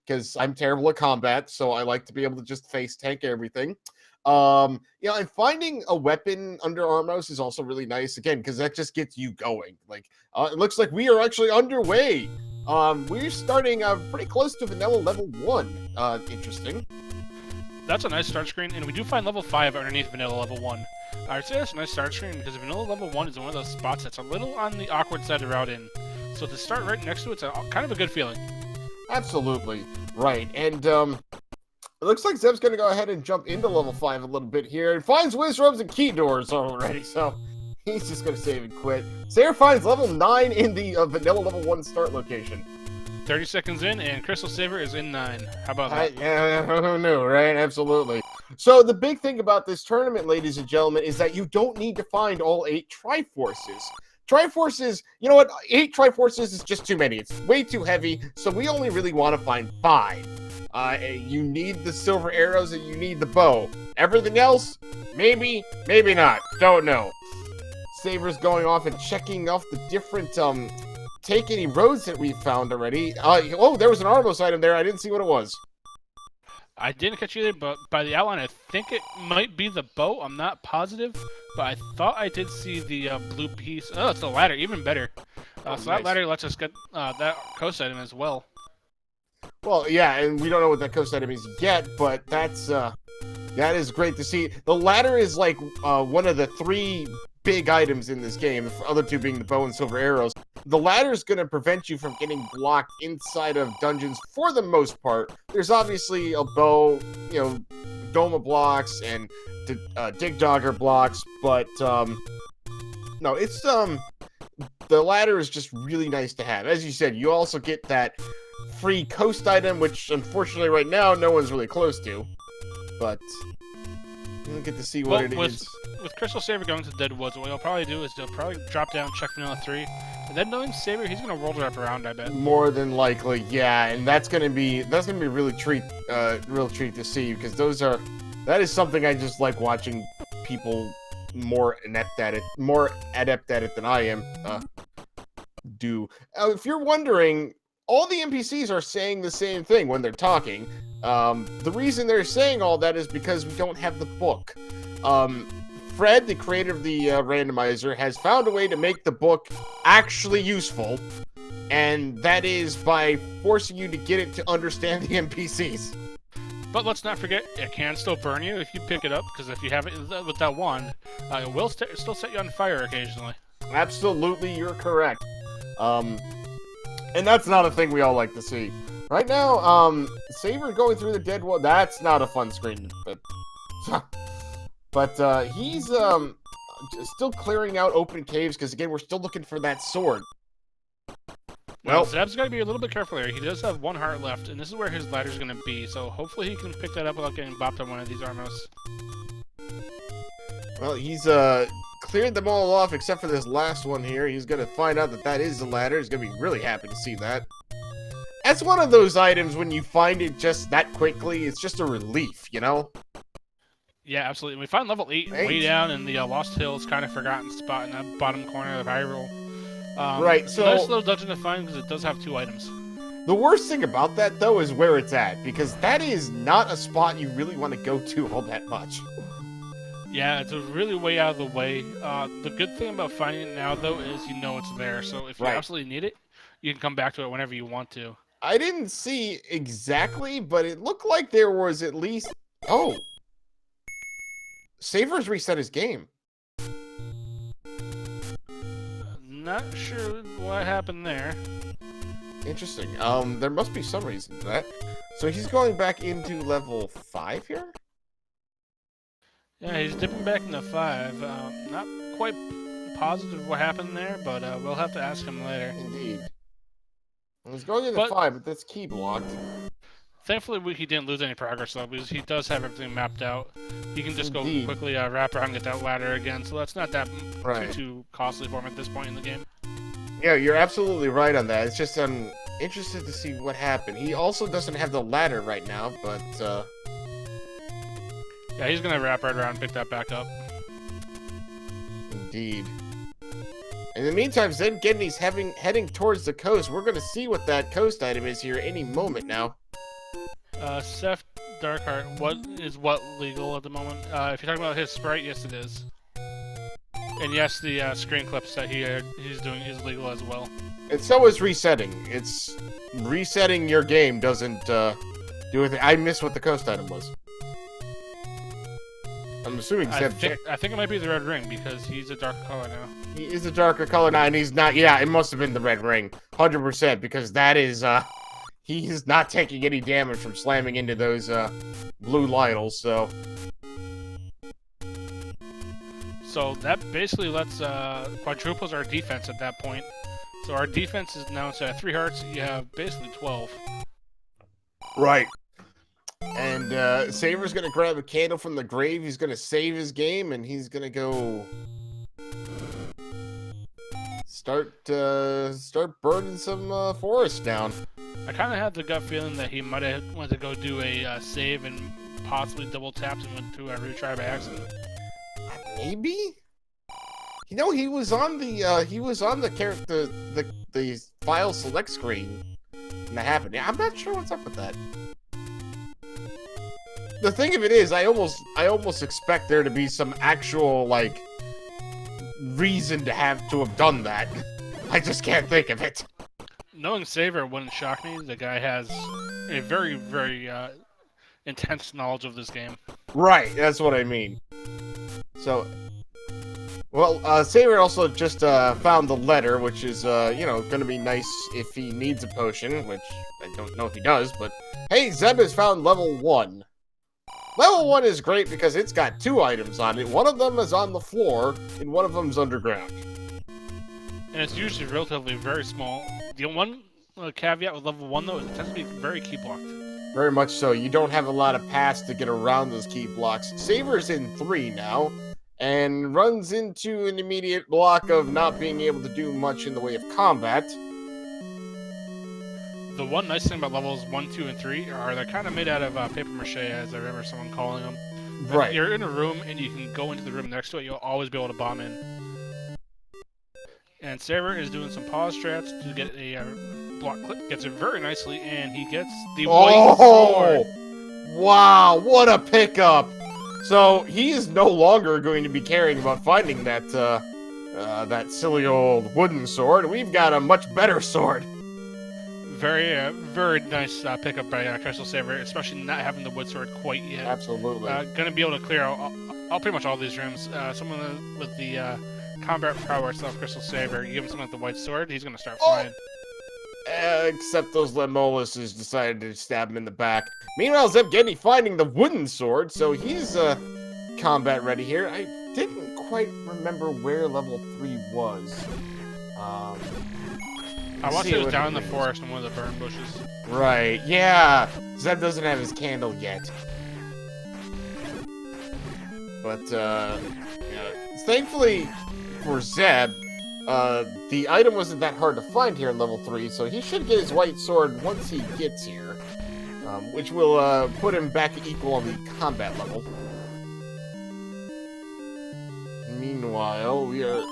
because I'm terrible at combat, so I like to be able to just face tank everything. And finding a weapon under Armos is also really nice again because that just gets you going. Like, it looks like we are actually underway. We're starting pretty close to vanilla level 1. Interesting. That's a nice start screen, and we do find level 5 underneath vanilla level 1. I'd say that's a nice start screen because vanilla level 1 is one of those spots that's a little on the awkward side to route in. So to start right next to it's kind of a good feeling. Absolutely. Right. And it looks like Zeb's going to go ahead and jump into level 5 a little bit here and finds Wiz Robes and Key Doors already. So he's just going to save and quit. Sayer finds level 9 in the vanilla level 1 start location. 30 seconds in, and Crystal Saver is in 9. How about that? Who knew, right? Absolutely. So the big thing about this tournament, ladies and gentlemen, is that you don't need to find all 8 Triforces. Triforces, you know what? 8 Triforces is just too many. It's way too heavy, so we only really want to find 5. You need the silver arrows and you need the bow. Everything else, maybe, maybe not. Don't know. Saber's going off and checking off the different, take any roads that we found already. Oh, there was an Armos item there. I didn't see what it was. I didn't catch either, but by the outline, I think it might be the bow. I'm not positive, but I thought I did see the blue piece. Oh, it's the ladder. Even better. So nice. That ladder lets us get that coast item as well. Well, yeah, and we don't know what that coast item is yet, but that is great to see. The ladder is like one of the 3 big items in this game, the other 2 being the bow and silver arrows. The ladder is going to prevent you from getting blocked inside of dungeons for the most part. There's obviously a bow, Doma blocks and Dig Dogger blocks, but no, it's the ladder is just really nice to have. As you said, you also get that free coast item, which unfortunately right now no one's really close to, but you'll get to see what it is. With Crystal Saber going to Deadwoods, what he'll probably do is he'll probably drop down, check vanilla 3, and then knowing Saber, he's gonna roll it up around, I bet. More than likely, yeah, and that's gonna be real treat to see, because that is something I just like watching people more adept at it than I am do. If you're wondering, all the NPCs are saying the same thing when they're talking. The reason they're saying all that is because we don't have the book. Fred, the creator of the Randomizer, has found a way to make the book actually useful, and that is by forcing you to get it to understand the NPCs. But let's not forget, it can still burn you if you pick it up, because if you have it with that wand, it will still set you on fire occasionally. Absolutely, you're correct. And that's not a thing we all like to see. Right now, Saber going through the dead wall, that's not a fun screen. But he's still clearing out open caves, because again, we're still looking for that sword. Well, Zeb's got to be a little bit careful here. He does have 1 heart left, and this is where his ladder's going to be, so hopefully he can pick that up without getting bopped on one of these Armos. Well, he's cleared them all off except for this last one here. He's going to find out that is the ladder. He's going to be really happy to see that. That's one of those items when you find it just that quickly, it's just a relief, you know? Yeah, absolutely. We find level 8 way down in the Lost Hills, kind of forgotten spot in the bottom corner of Hyrule. Right, so... Nice little dungeon to find because it does have 2 items. The worst thing about that, though, is where it's at, because that is not a spot you really want to go to all that much. Yeah, it's really way out of the way. The good thing about finding it now, though, is you know it's there. So if you absolutely need it, you can come back to it whenever you want to. I didn't see exactly, but it looked like there was at least... Oh! Saver's reset his game. Not sure what happened there. Interesting. There must be some reason to that. So he's going back into level 5 here? Yeah, he's dipping back into 5. Not quite positive what happened there, but we'll have to ask him later. Indeed. He's going into 5, but that's key blocked. Thankfully, he didn't lose any progress, though, because he does have everything mapped out. He can just go quickly wrap around and get that ladder again, so that's not that too costly for him at this point in the game. Yeah, you're absolutely right on that. It's just I'm interested to see what happened. He also doesn't have the ladder right now, but... Yeah, he's going to wrap right around and pick that back up. Indeed. In the meantime, ZebGedney's heading towards the coast. We're going to see what that coast item is here any moment now. Seth Darkheart, what legal at the moment? If you're talking about his sprite, yes it is. And yes, the screen clips that he's doing is legal as well. And so is resetting. It's resetting your game doesn't do anything. I missed what the coast item was. I'm assuming I think it might be the red ring because he's a darker color now. He is a darker color now, and he's not. Yeah, it must have been the red ring, 100%, because that is he's not taking any damage from slamming into those blue Lionels. So that basically quadruples our defense at that point. So our defense is now instead of 3 hearts, you have basically 12. Right. And Saber's gonna grab a candle from the grave. He's gonna save his game, and he's gonna go start burning some forest down. I kind of had the gut feeling that he might have wanted to go do a save and possibly double tapped and went to a retry by accident. Maybe. You know, he was on the character the file select screen when that happened. Yeah, I'm not sure what's up with that. The thing of it is, I almost expect there to be some actual like reason to have done that. I just can't think of it. Knowing Saber wouldn't shock me. The guy has a very, very intense knowledge of this game. Right, that's what I mean. So, well, Saber also just found the letter, which is, going to be nice if he needs a potion, which I don't know if he does, but hey, Zeb has found level 1. Level 1 is great because it's got 2 items on it. One of them is on the floor, and one of them's underground. And it's usually relatively very small. The one caveat with level 1, though, is it tends to be very key blocked. Very much so. You don't have a lot of paths to get around those key blocks. Saber's in 3 now, and runs into an immediate block of not being able to do much in the way of combat. The one nice thing about levels 1, 2, and 3 are they're kind of made out of paper mache, as I remember someone calling them. Right. If you're in a room and you can go into the room next to it, you'll always be able to bomb in. And Saber is doing some pause strats to get a block clip. Gets it very nicely, and he gets the white sword. Wow, what a pickup! So he is no longer going to be caring about finding that that silly old wooden sword. We've got a much better sword. Very, very nice pickup by Crystal Saber, especially not having the wood sword quite yet. Absolutely. Gonna be able to clear out pretty much all these rooms. Someone with the combat prowess of Crystal Saber, you give him someone with the white sword, he's gonna start flying. Except those Lemolus decided to stab him in the back. Meanwhile, ZebGedney finding the wooden sword, so he's combat ready here. I didn't quite remember where level 3 was. I want to say it was down in the forest in one of the burn bushes. Right, yeah. Zeb doesn't have his candle yet. But, thankfully for Zeb, the item wasn't that hard to find here in level 3, so he should get his white sword once he gets here, which will put him back equal on the combat level. Meanwhile, we are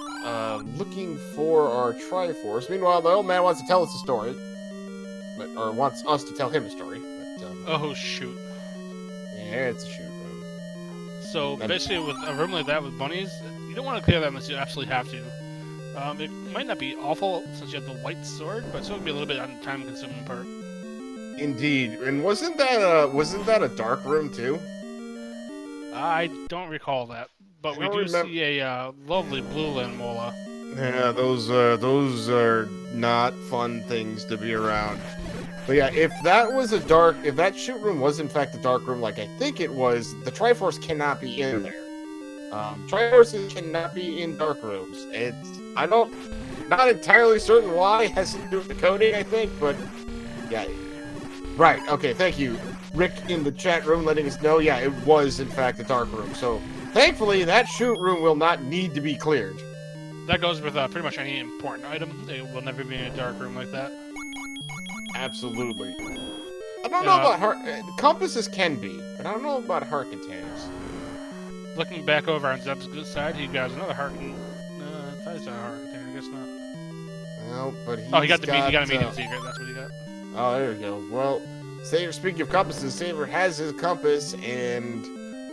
looking for our Triforce. Meanwhile, the old man wants to tell us a story, or wants us to tell him a story. But, oh shoot! Yeah, it's a shoot room. So basically, with a room like that with bunnies, you don't want to clear that unless you absolutely have to. It might not be awful since you have the white sword, but it's going to be a little bit on the time-consuming part. Indeed, and wasn't that a dark room too? I don't recall that, but we do see a lovely blue Lanmola. Yeah, those are not fun things to be around. But yeah, if that shoot room was in fact a dark room, like I think it was, the Triforce cannot be in there. Triforces cannot be in dark rooms. Not entirely certain why. It has to do with the coding, I think, but yeah. Right, okay, thank you, Rick, in the chat room letting us know, yeah, it was in fact a dark room. So thankfully that shoot room will not need to be cleared. That goes with pretty much any important item. They will never be in a dark room like that. Absolutely. I don't know about compasses can be, but I don't know about heart containers. Looking back over on Zeb's good side, he grabs another heart container. I thought he said a heart container, I guess not. Well, but he got a medium secret, that's what he got. Oh, there we go. Well, Saber, speaking of compasses, Saber has his compass, and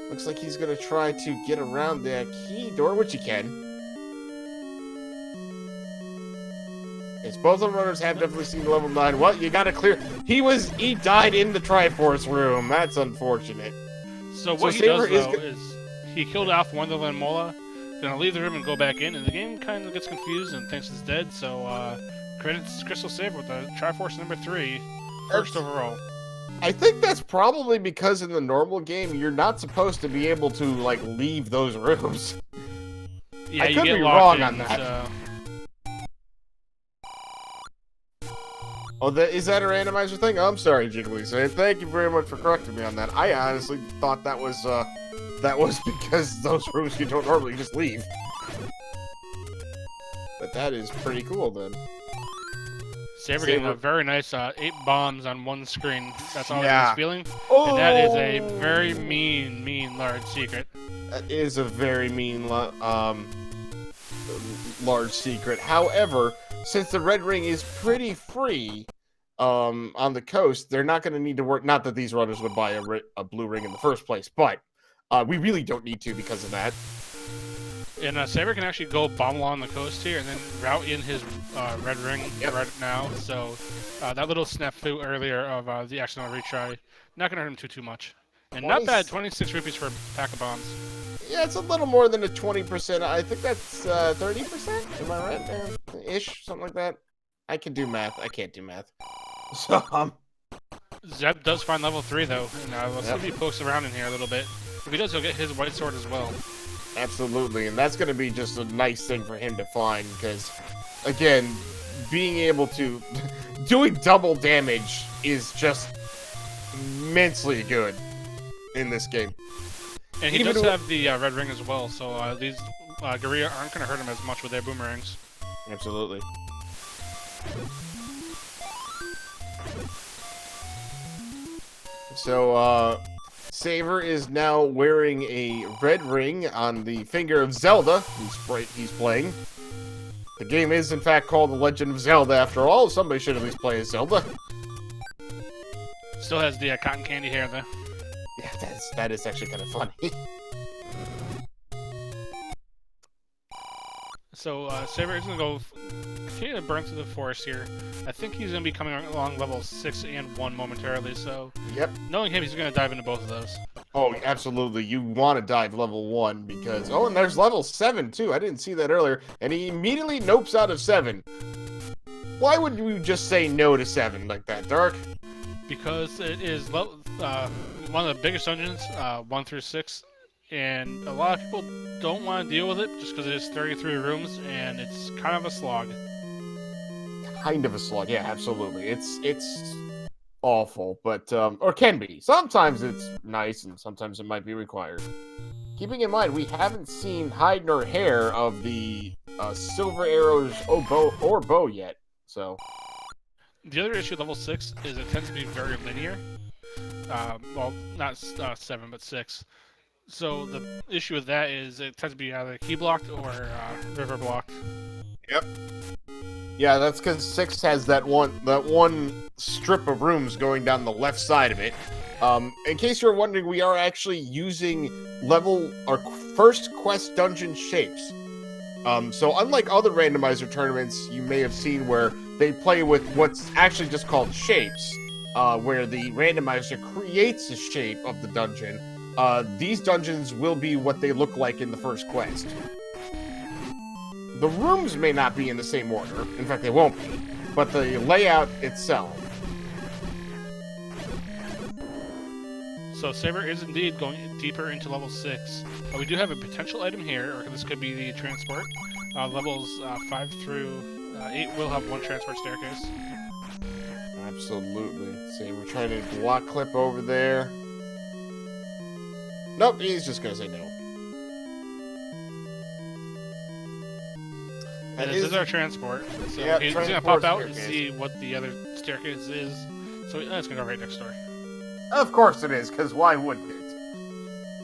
looks like he's going to try to get around that key door, which he can. Yes, both of the runners have definitely seen level 9. Well, you got to clear. He died in the Triforce room. That's unfortunate. So what he does, though, is he killed off one of the Lanmola, gonna leave the room and go back in, and the game kind of gets confused and thinks it's dead, so credits Crystal Saber with the Triforce number 3, first overall. I think that's probably because in the normal game, you're not supposed to be able to, like, leave those rooms. Yeah, I could be wrong on that. So... Oh, is that a randomizer thing? Oh, I'm sorry, Jiggly. So thank you very much for correcting me on that. I honestly thought that was because those rooms you don't normally just leave. But that is pretty cool, then. Saber getting a very nice 8 bombs on one screen. That's all yeah. he's feeling. Oh! And that is a very mean large secret. That is a very mean large secret. However, since the red ring is pretty free on the coast, they're not going to need to work. Not that these runners would buy a blue ring in the first place, but we really don't need to because of that. And Saber can actually go bomb along the coast here and then route in his red ring right now. So that little snafu earlier of the accidental retry, not going to hurt him too much. And not bad, 26 rupees for a pack of bombs. Yeah, it's a little more than a 20%. I think that's 30%. Am I right? Ish, something like that. I can do math. I can't do math. So, Zeb does find level 3 though, and let's see if he pokes around in here a little bit. If he does, he'll get his white sword as well. Absolutely, and that's going to be just a nice thing for him to find because, again, being able to doing double damage is just immensely good in this game. And he does have the red ring as well, so these Gorilla aren't going to hurt him as much with their boomerangs. Absolutely. So, Saber is now wearing a red ring on the finger of Zelda, he's playing. The game is, in fact, called The Legend of Zelda, after all. Somebody should at least play as Zelda. Still has the cotton candy hair, though. Yeah, that is actually kind of funny. So, Saber is going to go continue to burn through the forest here. I think he's going to be coming along level 6 and 1 momentarily, so... Yep. Knowing him, he's going to dive into both of those. Oh, absolutely. You want to dive level 1 because... Oh, and there's level 7, too. I didn't see that earlier. And he immediately nopes out of 7. Why would you just say no to 7 like that, Dark? Because it is one of the biggest dungeons, 1 through 6. And a lot of people don't want to deal with it just because it is 33 rooms and it's kind of a slog. Kind of a slog, yeah, absolutely. It's awful, but or can be. Sometimes it's nice and sometimes it might be required. Keeping in mind, we haven't seen hide nor hair of the silver arrows or bow yet, so. The other issue with level 6 is it tends to be very linear. Well, not 7, but 6. So the issue with that is it tends to be either key blocked or river blocked. Yep. Yeah, that's because 6 has that one strip of rooms going down the left side of it. In case you're wondering, we are actually using our first quest dungeon shapes. So unlike other randomizer tournaments you may have seen where they play with what's actually just called shapes, where the randomizer creates a shape of the dungeon, these dungeons will be what they look like in the first quest. The rooms may not be in the same order. In fact, they won't be. But the layout itself. So Saber is indeed going deeper into level 6. We do have a potential item here, or this could be the transport. Levels 5 through 8 will have one transport staircase. Absolutely. See, we're trying to block clip over there. Nope, he's just gonna say no. And this is our transport. So yep, he's gonna pop out and see what the other staircase is. So it's gonna go right next door. Of course it is, because why wouldn't it?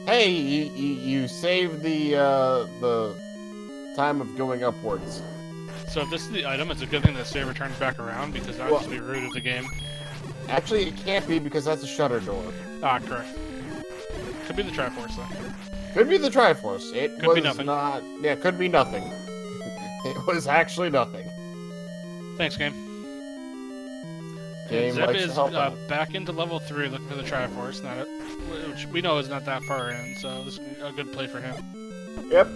Hey, you saved the time of going upwards. So if this is the item, it's a good thing that Saber turns back around, because that would just be rude of the game. Actually, it can't be because that's a shutter door. Ah, correct. Could be the Triforce, though. Could be the Triforce. It Could was be nothing. not. Yeah, could be nothing. It was actually nothing. Thanks, game. Game Zeb likes to is help out. back into level 3 looking for the Triforce, which we know is not that far in, so this is a good play for him. Yep.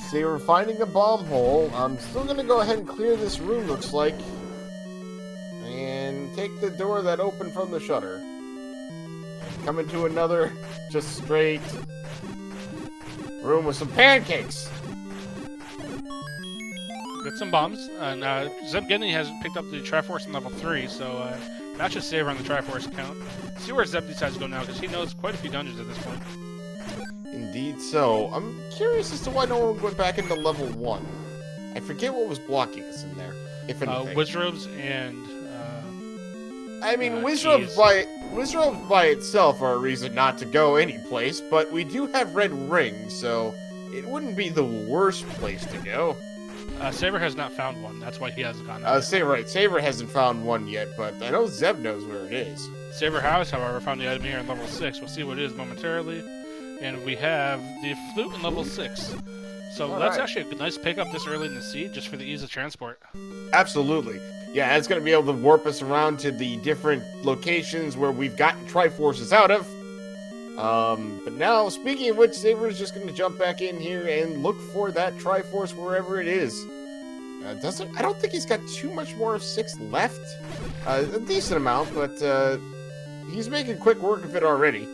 See, we're finding a bomb hole. I'm still gonna go ahead and clear this room, looks like. And take the door that opened from the shutter. And come into another, just straight room with some pancakes. Get some bombs, and ZebGedney has picked up the Triforce in level 3, so match a saver on the Triforce account. See where Zeb decides to go now, because he knows quite a few dungeons at this point. Indeed so. I'm curious as to why no one went back into level 1. I forget what was blocking us in there, if anything. Wizrobes and... I mean, keys. Wizrobes by itself are a reason not to go any place, but we do have red rings, so it wouldn't be the worst place to go. Saber has not found one, that's why he hasn't gone there. Right, Saber hasn't found one yet, but I know Zeb knows where it is. Saber has, however, found the item here in level 6. We'll see what it is momentarily. And we have the flute in level 6. So that's actually a nice pickup this early in the seed, just for the ease of transport. Absolutely. Yeah, it's going to be able to warp us around to the different locations where we've gotten Triforces out of. But now, speaking of which, Saber's just going to jump back in here and look for that Triforce wherever it is. I don't think he's got too much more of 6 left. A decent amount, but he's making quick work of it already.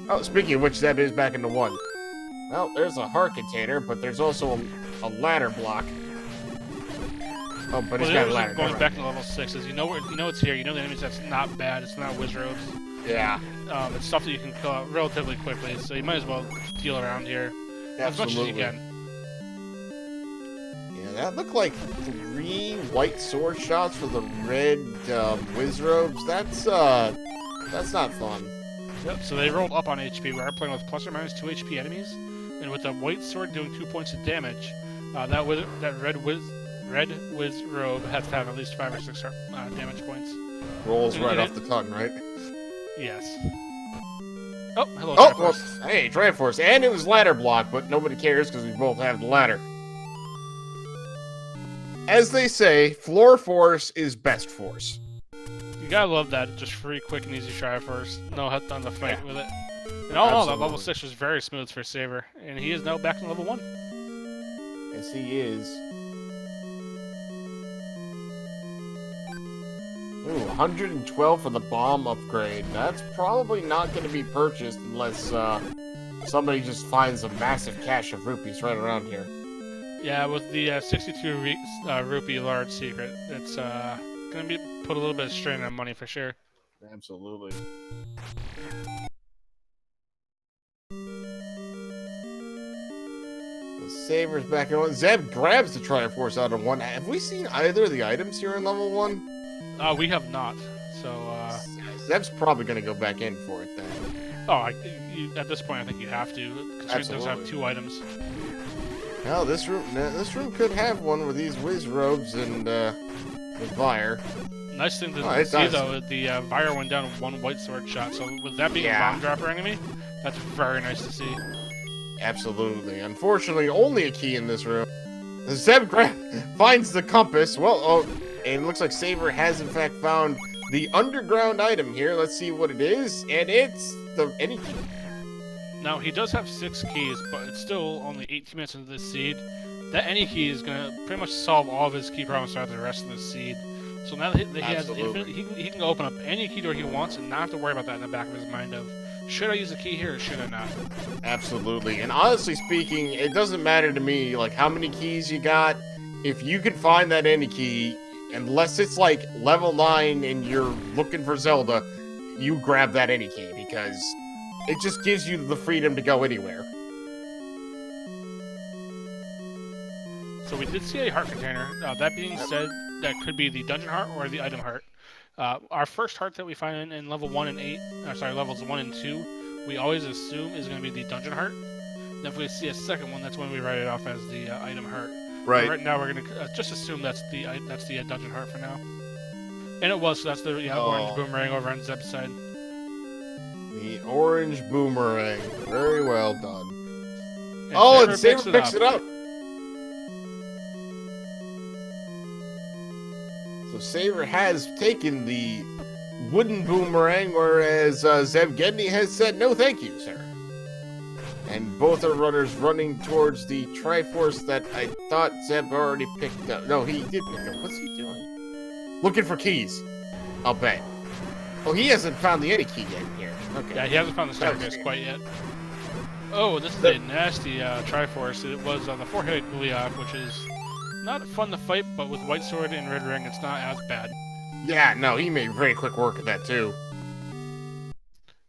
Oh, speaking of which, Zeb is back into 1. Well, there's a heart container, but there's also a ladder block. Oh, but he's got a ladder. Going back to level 6 is you know it's here. You know the enemies. That's not bad. It's not Wizrobes. Yeah. It's stuff that you can kill out relatively quickly, so you might as well deal around here as much as you can. Yeah, that looked like 3 white sword shots for the red Wizrobes. That's not fun. Yep, so they rolled up on HP. We are playing with plus or minus 2 HP enemies, and with the white sword doing 2 points of damage, that red Wizrobe has to have at least 5 or 6 damage points. Rolls right off the tongue, right? Yes. Oh, hello, Oh, Triforce. well, hey, Triforce. And it was ladder block, but nobody cares because we both have the ladder. As they say, floor force is best force. You gotta love that. Just free, quick, and easy Triforce. No head on the fight with it. And all that level 6 was very smooth for Saber. And he is now back to level 1. Yes, he is. Ooh, 112 for the bomb upgrade. That's probably not going to be purchased unless somebody just finds a massive cache of rupees right around here. Yeah, with the 62 rupee large secret, it's going to be put a little bit of strain on money for sure. Absolutely. The Saber's back in 1. Zeb grabs the Triforce out of 1. Have we seen either of the items here in level 1? We have not. So, Zeb's probably going to go back in for it then. Oh, at this point, I think you have to. Considering it does have 2 items. Well, this room could have one with these Wizrobes and the Vire. Nice thing to see, though, the Vire went down with 1 white sword shot. So, with that being a bomb dropper enemy, that's very nice to see. Absolutely. Unfortunately, only a key in this room. Zeb finds the compass. Well, and it looks like Saber has, in fact, found the underground item here. Let's see what it is. And it's the any key. Now, he does have 6 keys, but it's still only 18 minutes into this seed. That any key is going to pretty much solve all of his key problems throughout the rest of the seed. So now that he has infinite, he can open up any key door he wants and not have to worry about that in the back of his mind of, should I use a key here or should I not? Absolutely. And honestly speaking, it doesn't matter to me, like, how many keys you got. If you can find that any key, unless it's like level 9 and you're looking for Zelda, you grab that any key because it just gives you the freedom to go anywhere. So we did see a heart container. That being said, that could be the dungeon heart or the item heart. Our first heart that we find in level 1 and 8, levels 1 and 2, we always assume is going to be the dungeon heart. And if we see a second one, that's when we write it off as the item heart. Right. Right now, we're going to just assume that's the dungeon heart for now. And it was, so that's the orange Oh. boomerang over on Zeb's side. The orange boomerang. Very well done. And And Saber picks it up. So Saber has taken the wooden boomerang, whereas ZebGedney has said, no thank you, sir. And both are runners running towards the Triforce that I thought Zeb already picked up. No, he did pick up. What's he doing? Looking for keys. I'll bet. Oh, he hasn't found the any key yet here. Okay. Yeah, he hasn't found the staircase quite yet. Oh, this is a nasty Triforce. It was on the forehead Goliath, which is not fun to fight, but with White Sword and Red Ring, it's not as bad. Yeah, no, he made very quick work of that, too.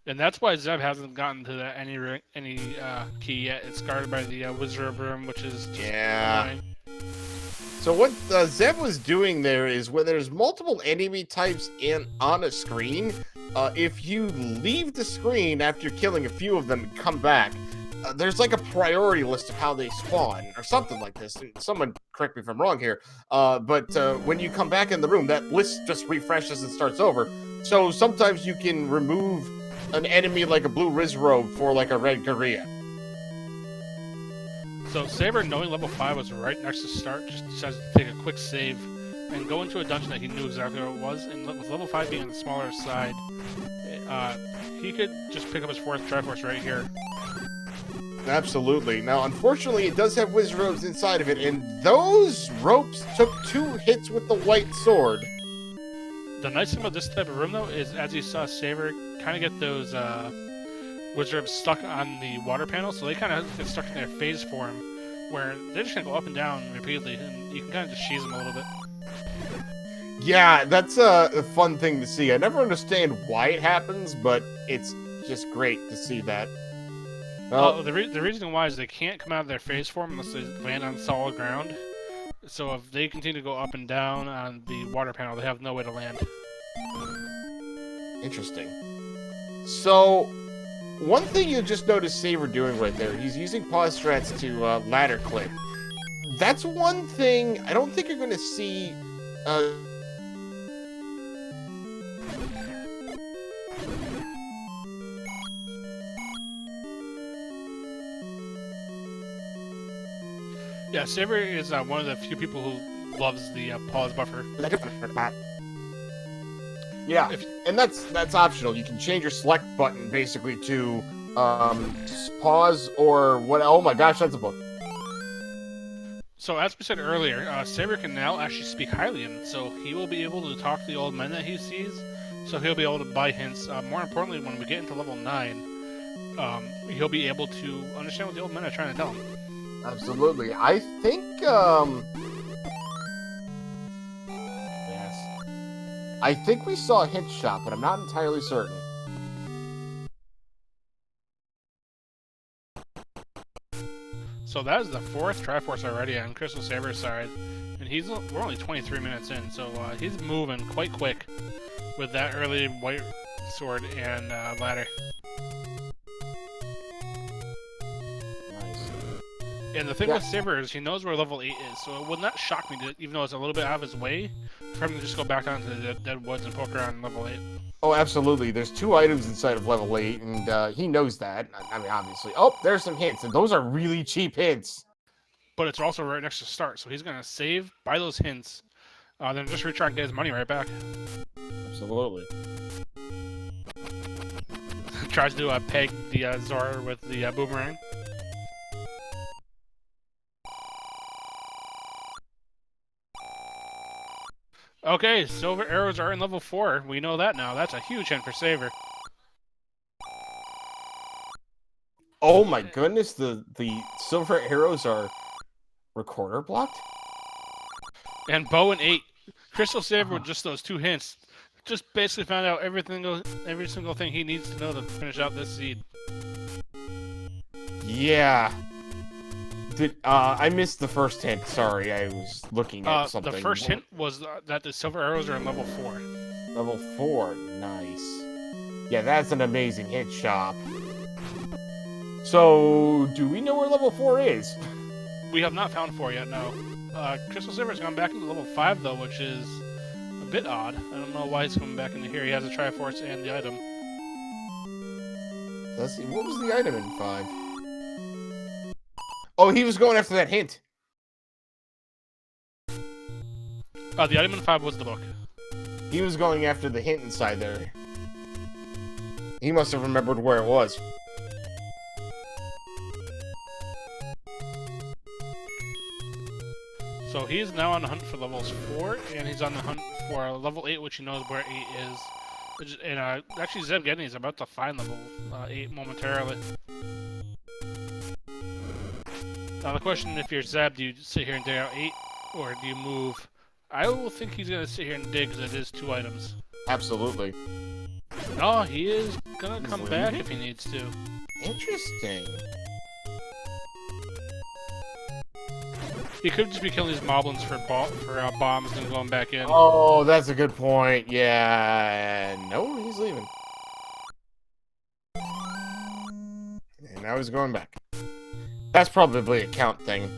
And that's why Zeb hasn't gotten to that any key yet. It's guarded by the Wizard of Room, which is just annoying. So what Zeb was doing there is when there's multiple enemy types on a screen, if you leave the screen after killing a few of them and come back, there's like a priority list of how they spawn or something like this. Someone correct me if I'm wrong here. But when you come back in the room, that list just refreshes and starts over. So sometimes you can remove an enemy like a blue Rizrobe for like a red Korea. So Saber, knowing level 5 was right next to start, just decides to take a quick save and go into a dungeon that he knew exactly what it was. And with level 5 being on the smaller side, he could just pick up his 4th Triforce right here. Absolutely. Now, unfortunately, it does have Wizard Robes inside of it, and those ropes took 2 hits with the white sword. The nice thing about this type of room, though, is as you saw Saber kind of get those Wizard Robes stuck on the water panel, so they kind of get stuck in their phase form, where they're just going to go up and down repeatedly, and you can kind of just cheese them a little bit. Yeah, that's a fun thing to see. I never understand why it happens, but it's just great to see that. Well, the reason why is they can't come out of their phase form unless they land on solid ground. So if they continue to go up and down on the water panel, they have no way to land. Interesting. So, one thing you'll just notice Saber doing right there, he's using pause strats to ladder clip. That's one thing I don't think you're going to see... Yeah, Saber is one of the few people who loves the pause buffer. Yeah, and that's optional. You can change your select button basically to pause or what. Oh my gosh, that's a book. So as we said earlier, Saber can now actually speak Hylian, so he will be able to talk to the old men that he sees. So he'll be able to buy hints. More importantly, when we get into level 9, he'll be able to understand what the old men are trying to tell him. Absolutely. I think, yes. I think we saw a hint shot, but I'm not entirely certain. So that is the 4th Triforce already on Crystal Saber's side, and we're only 23 minutes in, so he's moving quite quick with that early white sword and ladder. And the thing with Saber is he knows where level 8 is, so it would not shock me, even though it's a little bit out of his way, for him to just go back down to the dead woods and poke around level 8. Oh, absolutely. There's 2 items inside of level 8, and he knows that. I mean, obviously. Oh, there's some hints, and those are really cheap hints. But it's also right next to start, so he's going to save, buy those hints, then just retry and get his money right back. Absolutely. Tries to peg the Zora with the boomerang. Okay, silver arrows are in level 4. We know that now. That's a huge hint for Saber. Oh my goodness, the silver arrows are recorder blocked? And bow and 8. Crystal Saber with just those 2 hints just basically found out every single thing he needs to know to finish out this seed. Yeah. I missed the first hint. Sorry, I was looking at something. The first hint was that the silver arrows are in level 4. Level 4, nice. Yeah, that's an amazing hit shop. So, do we know where level 4 is? We have not found 4 yet, no. Crystal Saber's gone back into level 5, though, which is a bit odd. I don't know why he's coming back into here. He has a Triforce and the item. Let's see. What was the item in 5? Oh, he was going after that hint. The item in 5 was the book. He was going after the hint inside there. He must have remembered where it was. So he is now on the hunt for levels 4, and he's on the hunt for level 8, which he knows where 8 is. And actually, ZebGedney is about to find level 8 momentarily. Now the question, if you're Zeb, do you sit here and dig out 8, or do you move? I will think he's going to sit here and dig, because it is 2 items. Absolutely. No, he is going to come back if he needs to. Interesting. He could just be killing these moblins for bombs and going back in. Oh, that's a good point. Yeah. No, he's leaving. And now he's going back. That's probably a count thing.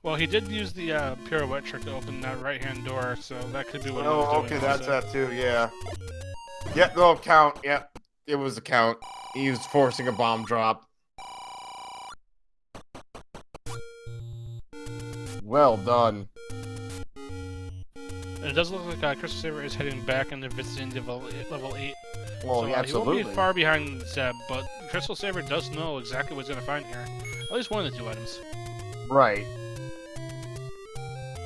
Well, he did use the pirouette trick to open that right-hand door, so that could be what he was Oh, doing. okay, that's that too, yeah. Yep, no, count, yep. It was a count. He was forcing a bomb drop. Well done. And it does look like Crystal Saber is heading back in the vicinity of level 8. Well, So, yeah, absolutely. He won't be far behind Zeb, but Crystal Saber does know exactly what he's going to find here. At least one of the 2 items. Right.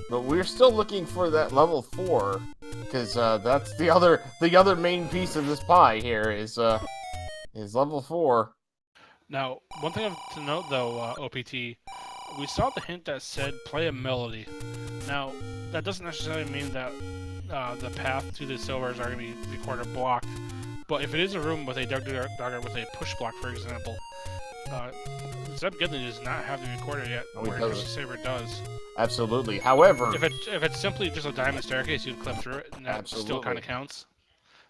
But we're still looking for that level 4, because that's the other main piece of this pie here is level 4. Now, one thing to note though, OPT, we saw the hint that said play a melody. Now, that doesn't necessarily mean that the path to the silvers are going to be recorder blocked, but if it is a room with a dagger with a push block, for example, ZebGedney does not have the recorder yet, where Crystal Saber does. Absolutely. However, if it's simply just a diamond staircase, you can clip through it, and that still kind of counts.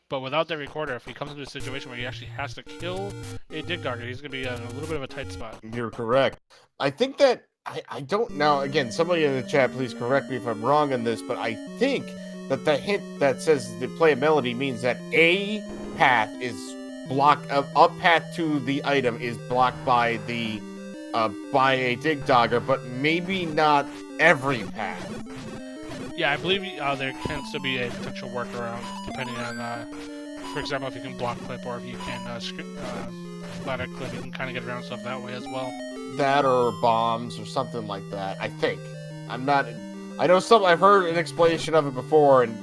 But without that recorder, if he comes into a situation where he actually has to kill a dig dogger, he's going to be in a little bit of a tight spot. You're correct. I think that I don't know. Again, somebody in the chat, please correct me if I'm wrong on this, but I think that the hint that says to play a melody means that a path is blocked. Up path to the item is blocked by the by a dig dogger, but maybe not every path. Yeah, I believe there can still be a potential workaround, depending on, for example, if you can block clip or if you can ladder clip, you can kind of get around stuff that way as well. That or bombs or something like that, I think. I know I've heard an explanation of it before, and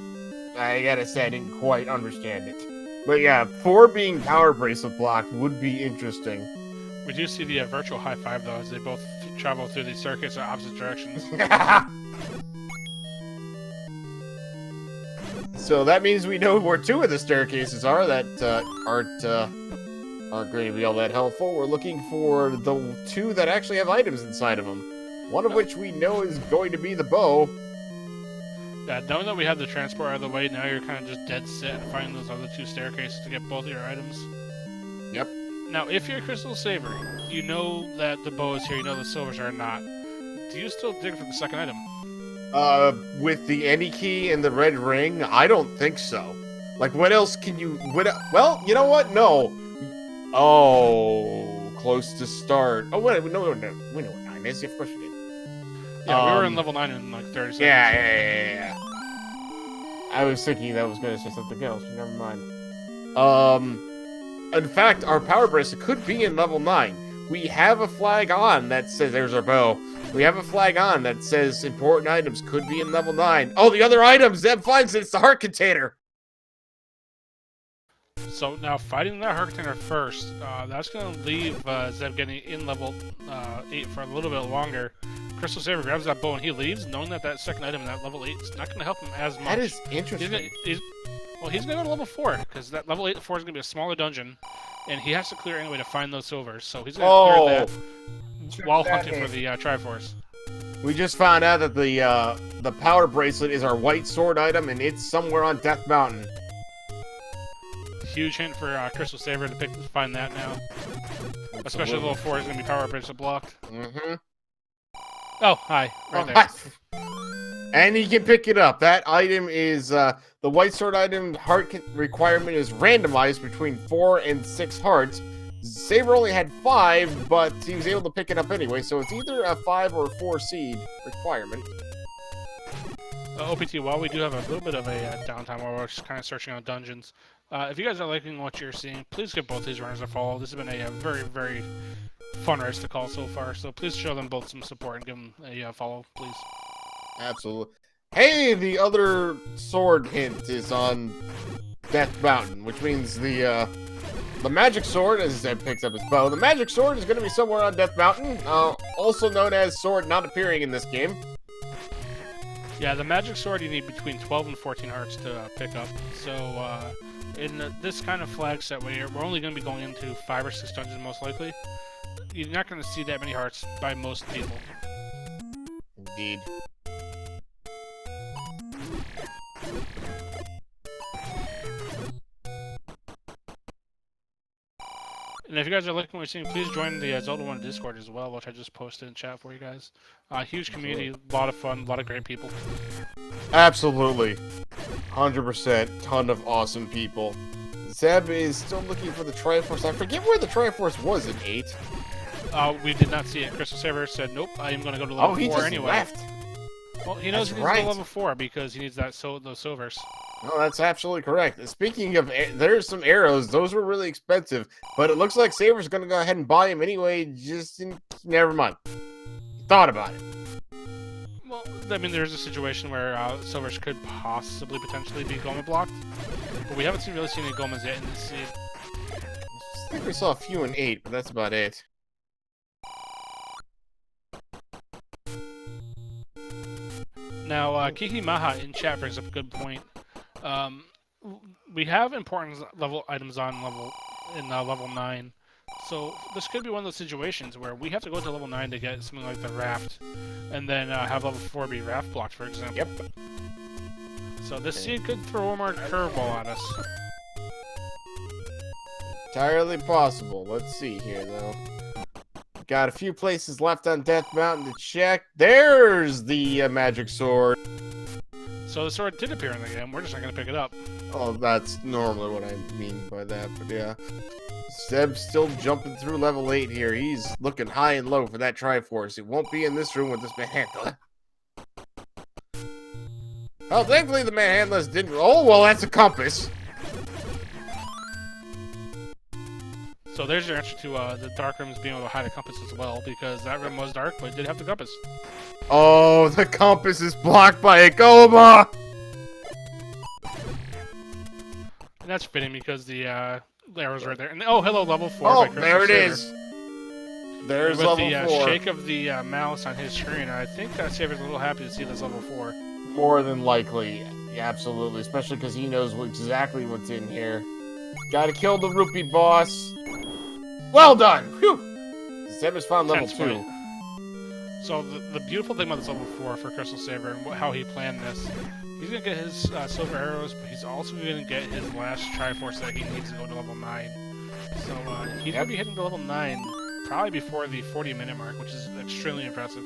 I gotta say I didn't quite understand it. But yeah, 4 being power bracelet blocked would be interesting. We do see the virtual high five, though, as they both travel through the circuits in opposite directions. So that means we know where 2 of the staircases are that aren't going to be all that helpful. We're looking for the 2 that actually have items inside of them. One of which we know is going to be the bow. Yeah, knowing that we have the transport out of the way, now you're kind of just dead set and finding those other 2 staircases to get both of your items. Yep. Now, if you're Crystal Saber, you know that the bow is here, you know the silvers are not. Do you still dig for the second item? With the any key and the red ring, I don't think so. Like, what else can you... Well, you know what? No. Oh, close to start. Oh, wait, no. We know what time is. Of course we did. Yeah, we were in level 9 in like 30 seconds. Yeah. I was thinking that was going to say something else. Never mind. In fact, our power bracelet could be in level 9. We have a flag on that says... There's our bow. We have a flag on that says important items could be in level 9. Oh, the other item! Zeb finds it! It's the heart container! So now, fighting that heart container first, that's going to leave ZebGedney in level 8 for a little bit longer. Crystal Saber grabs that bow and he leaves, knowing that that second item in that level 8 is not going to help him as much. That is interesting. He's going to go to level 4, because that level 4 is going to be a smaller dungeon, and he has to clear anyway to find those silvers. So he's going to clear that while hunting for the Triforce. We just found out that the power bracelet is our white sword item, and it's somewhere on Death Mountain. Huge hint for Crystal Saber to find that now. Absolutely. Especially level 4 is going to be power bracelet blocked. Mm-hmm. Oh, hi. Right there. Hi. And you can pick it up. That item is the white sword item. Heart requirement is randomized between 4 and 6 hearts. Saber only had 5, but he was able to pick it up anyway. So it's either a 5 or 4 seed requirement. OPT, while we do have a little bit of a downtime while we're just kind of searching out dungeons, if you guys are liking what you're seeing, please give both these runners a follow. This has been a very, very fun race to call so far, so please show them both some support and give them a follow, please. Absolutely. Hey, the other sword hint is on Death Mountain, which means the magic sword, as Zeb picks up his bow, the magic sword is going to be somewhere on Death Mountain, also known as sword not appearing in this game. Yeah, the magic sword you need between 12 and 14 hearts to pick up. So in this kind of flag set where we're only going to be going into 5 or 6 dungeons most likely, you're not going to see that many hearts by most people. Indeed. And if you guys are liking what you're seeing, please join the Zelda 1 Discord as well, which I just posted in chat for you guys. Huge community, a lot of fun, a lot of great people. Absolutely. 100%. Ton of awesome people. Zeb is still looking for the Triforce. I forget where the Triforce was in 8. We did not see it. Crystal Saber said, nope, I am going to go to level 4 anyway. Left. Well, he knows he needs to go level 4 because he needs those silvers. No, that's absolutely correct. Speaking of, there's some arrows. Those were really expensive, but it looks like Saber's going to go ahead and buy them anyway. Never mind. Thought about it. Well, I mean, there's a situation where silvers could possibly, potentially be Goma blocked, but we haven't really seen any Gomas yet in this seed. I think we saw a few in 8, but that's about it. Now, Kiki Maha in chat brings up a good point. We have important level items on level 9, so this could be one of those situations where we have to go to level 9 to get something like the raft, and then have level 4 be raft blocked, for example. Yep. So this seed could throw one more curveball at us. Entirely possible. Let's see here, though. Got a few places left on Death Mountain to check. There's the magic sword. So the sword did appear in the game. We're just not going to pick it up. Oh, that's normally what I mean by that, but yeah. Zeb's still jumping through level 8 here. He's looking high and low for that Triforce. It won't be in this room with this manhandler. Oh, thankfully the manhandlers didn't... Oh, well, that's a compass. So there's your answer to the dark rooms being able to hide a compass as well, because that room was dark, but it did have the compass. Oh, the compass is blocked by a Goma! And that's fitting because the arrow's right there. And oh, hello, level 4. Oh, by there it Saber. is. There's with level the 4. shake of the mouse on his screen, I think Saber's a little happy to see this level 4. More than likely. Yeah, absolutely. Especially because he knows exactly what's in here. Gotta kill the rupee boss. Well done! Whew! Zeb has found level 2. Funny. So the beautiful thing about this level 4 for Crystal Saber and how he planned this, he's going to get his silver arrows, but he's also going to get his last Triforce that he needs to go to level 9. So he's going to be hitting to level 9 probably before the 40-minute mark, which is extremely impressive.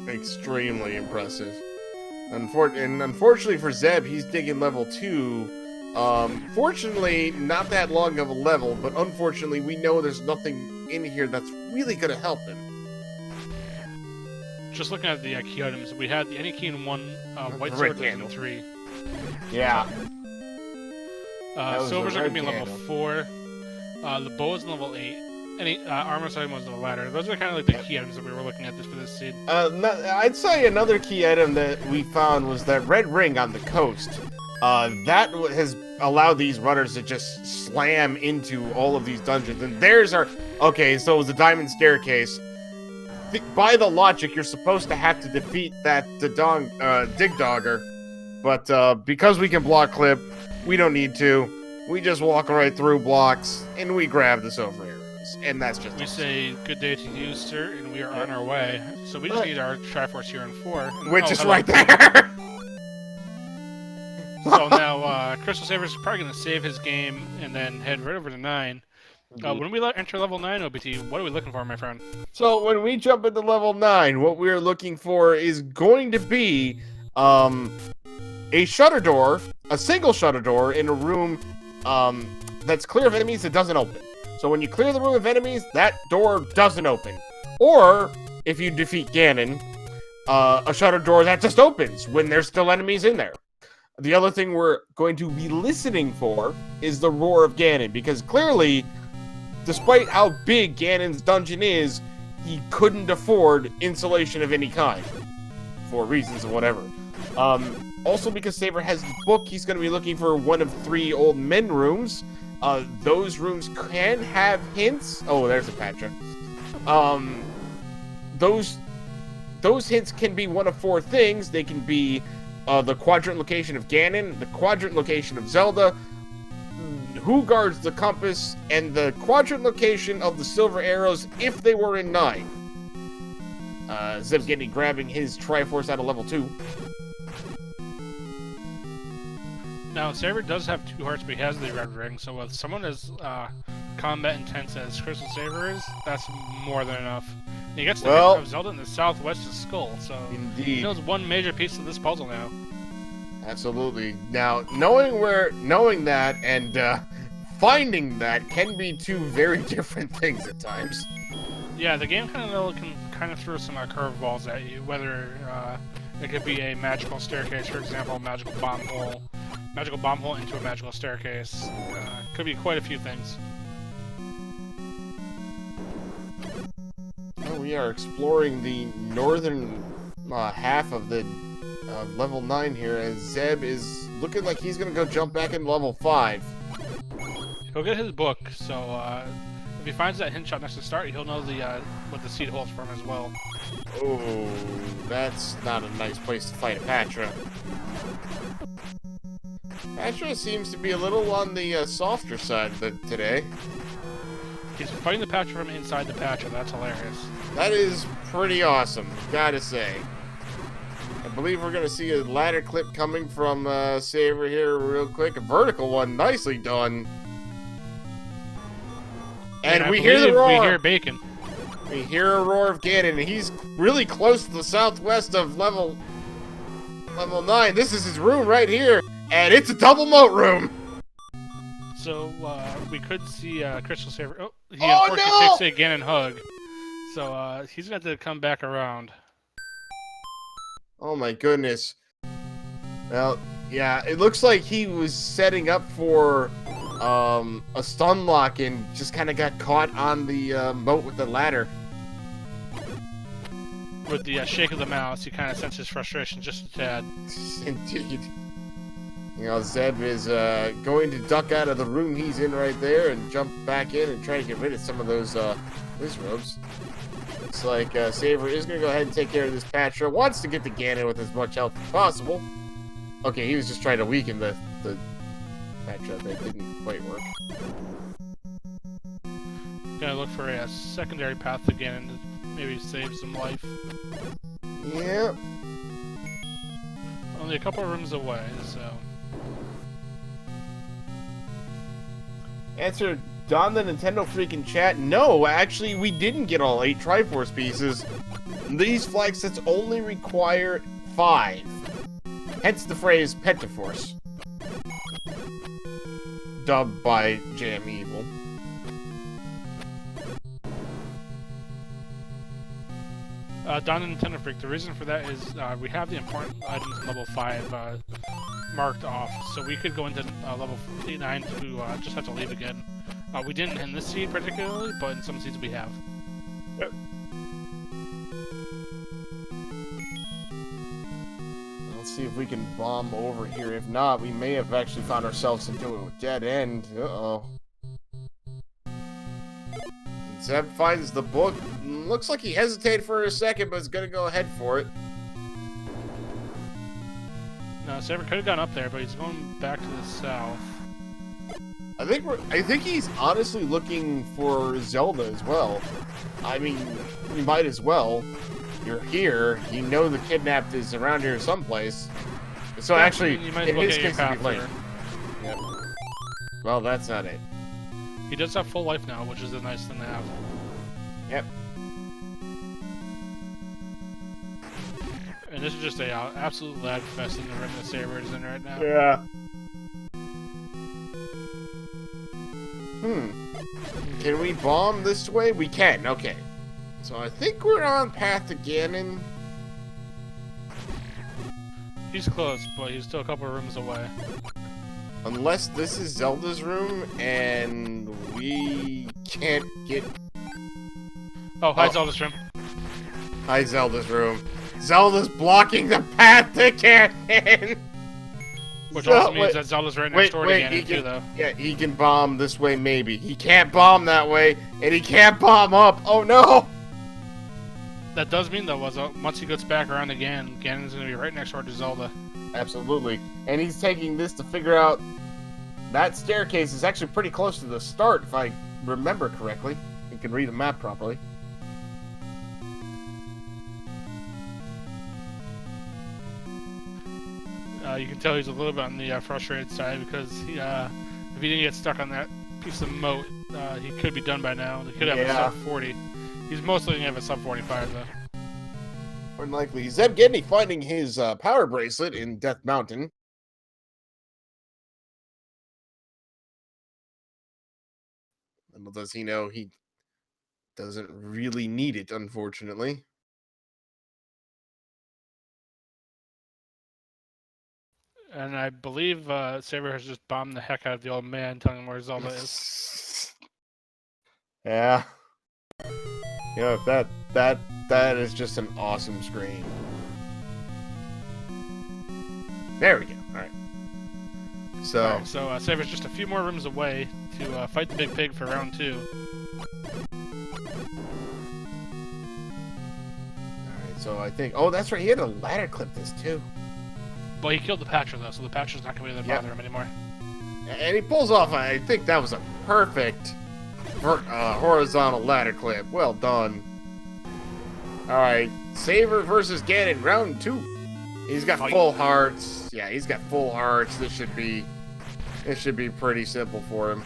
Extremely impressive. Unfortunately for Zeb, he's digging level 2. Fortunately, not that long of a level, but unfortunately, we know there's nothing in here that's really going to help him. Just looking at the key items, we had the any key in 1, white sword was in 3. Yeah. Silver's are going to be level 4. The bow is in level 8. Any armor item was the ladder. Those are kind of like the key items that we were looking at for this seed. I'd say another key item that we found was that red ring on the coast. That has allowed these runners to just slam into all of these dungeons. And there's our... Okay, so it was the diamond staircase. By the logic, you're supposed to have to defeat that dig dogger. But because we can block clip, we don't need to. We just walk right through blocks, and we grab the silver arrows. And that's just... We say, good day to you, sir, and we are on our way. So we just need our Triforce here in 4. Which is right there! So now, Crystal Saber's probably going to save his game and then head right over to 9. When we enter level 9, OBT, what are we looking for, my friend? So when we jump into level 9, what we're looking for is going to be a shutter door, a single shutter door in a room that's clear of enemies that doesn't open. So when you clear the room of enemies, that door doesn't open. Or, if you defeat Ganon, a shutter door that just opens when there's still enemies in there. The other thing we're going to be listening for is the roar of Ganon, because clearly, despite how big Ganon's dungeon is, he couldn't afford insulation of any kind, for reasons or whatever. Also, because Saber has the book, he's going to be looking for one of 3 old men rooms. Those rooms can have hints. Oh, there's a Patra. Those hints can be one of 4 things. They can be the quadrant location of Ganon, the quadrant location of Zelda, who guards the compass, and the quadrant location of the silver arrows if they were in 9. ZebGedney grabbing his Triforce out of level 2. Now, Saber does have 2 hearts, but he has the red ring, so if someone as combat intense as Crystal Saber is, that's more than enough. And he gets the hint of Zelda in the southwest of Skull, so indeed. He knows one major piece of this puzzle now. Absolutely. Now, knowing that and finding that can be 2 very different things at times. Yeah, the game can kind of throw some curveballs at you, whether it could be a magical staircase, for example, a magical bomb hole into a magical staircase. Could be quite a few things. Well, we are exploring the northern half of the level 9 here, as Zeb is looking like he's going to go jump back into level 5. He'll get his book, so if he finds that hint shot next to start, he'll know what the seed holds for him as well. Oh, that's not a nice place to fight a Patra. Patra seems to be a little on the softer side today. He's fighting the Patra from inside the Patra. That's hilarious. That is pretty awesome, gotta say. I believe we're gonna see a ladder clip coming from Saber here real quick. A vertical one, nicely done. And we hear the roar. We hear bacon. We hear a roar of Ganon, and he's really close to the southwest of level 9. This is his room right here, and it's a double moat room. So we could see Crystal Saber. Oh, he unfortunately takes a Ganon hug. So he's going to have to come back around. Oh my goodness. Well, yeah, it looks like he was setting up for a stun lock and just kind of got caught on the moat with the ladder. With the shake of the mouse, he kind of senses frustration just a tad. Indeed. You know, Zeb is going to duck out of the room he's in right there and jump back in and try to get rid of some of those robes. Looks like Saber is going to go ahead and take care of this Patra. Wants to get the Ganon with as much health as possible. Okay, he was just trying to weaken the Patra. That didn't quite work. Gonna look for a secondary path to Ganon to maybe save some life. Yeah. Only a couple of rooms away, so... Answer Don the Nintendo freaking chat. No, actually, we didn't get all 8 Triforce pieces. These flag sets only require 5. Hence the phrase Pentaforce. Dubbed by Jam Evil. Don the Nintendo Freak, the reason for that is we have the important items in level 5 marked off, so we could go into level 9 to just have to leave again. We didn't in this seed particularly, but in some seeds we have. Yep. Let's see if we can bomb over here. If not, we may have actually found ourselves into a dead end. Uh-oh. Zeb finds the book. Looks like he hesitated for a second, but is going to go ahead for it. No, Saber could have gone up there, but he's going back to the south. I think he's honestly looking for Zelda as well. I mean, we might as well. You're here. You know the kidnapped is around here someplace. So yeah, actually, you might in look his at case, your it'd be late. path Yep. Well, that's not it. He does have full life now, which is a nice thing to have. Yep. And this is just a absolute lag fest in the room that Saber is in right now. Yeah. Can we bomb this way? We can, okay. So I think we're on path to Ganon. He's close, but he's still a couple of rooms away. Unless this is Zelda's room and we can't get... Oh, hi, Zelda's room. Hi, Zelda's room. Zelda's blocking the path to Ganon! Which also means that Zelda's right next door to Ganon, too, though. Yeah, he can bomb this way, maybe. He can't bomb that way, and he can't bomb up. Oh, no! That does mean, though, once he gets back around again, Ganon's going to be right next door to Zelda. Absolutely. And he's taking this to figure out... That staircase is actually pretty close to the start, if I remember correctly. You can read the map properly. You can tell he's a little bit on the frustrated side because if he didn't get stuck on that piece of moat, he could be done by now. He could have a sub 40. He's mostly going to have a sub 45, though. More than likely. ZebGedney finding his power bracelet in Death Mountain. Little does he know he doesn't really need it, unfortunately. And I believe Saber has just bombed the heck out of the old man, telling him where Zelda is. Yeah. You know, that is just an awesome screen. There we go. All right. So, Saber's just a few more rooms away to fight the big pig for round 2. Alright, so I think... Oh, that's right. He had a ladder clip this, too. Well, he killed the Patcher, though, so the Patcher's not going to be able to bother him anymore. And he pulls off, I think that was a perfect horizontal ladder clip. Well done. Alright, Saber versus Ganon, round 2. He's got full hearts. Yeah, he's got full hearts. This should be pretty simple for him.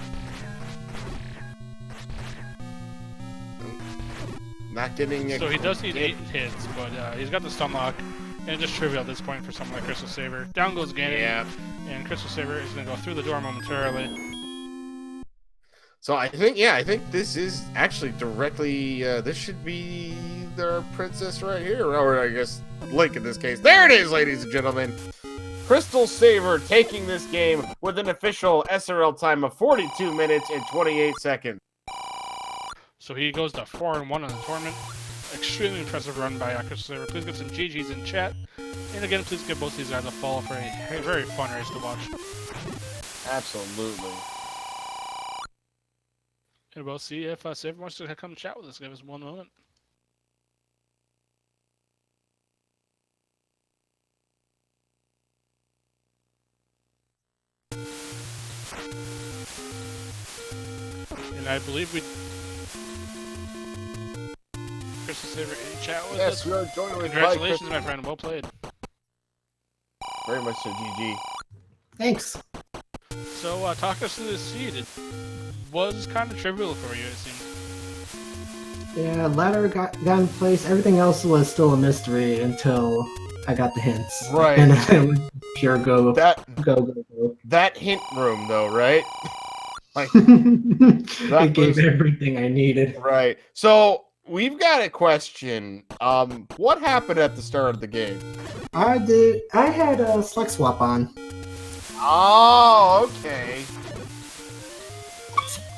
Not getting... So he does need 8 hits, but he's got the stun lock. And just trivial at this point for someone like Crystal Saber. Down goes Ganon, and Crystal Saber is going to go through the door momentarily. So I think this is actually directly, this should be their princess right here, or I guess Link in this case. There it is, ladies and gentlemen. Crystal Saber taking this game with an official SRL time of 42 minutes and 28 seconds. So he goes to 4-1 in the tournament. Extremely impressive run by Crystal Saber. Please get some GGs in chat. And again, please give both these guys a follow for a very fun race to watch. Absolutely. And we'll see if Saber wants to come chat with us. Give us one moment. And I believe we... Crystal Saber in chat with us. Yes, we are joined with Congratulations, my friend. Well played. Very much so, GG. Thanks. So, talk us through the seed. It was kind of trivial for you, it seemed. Yeah, ladder got in place. Everything else was still a mystery until I got the hints. Right. And I was pure go. That hint room, though, right? Like, it gave everything I needed. Right. So, we've got a question. What happened at the start of the game? I had a select swap on. Oh, okay.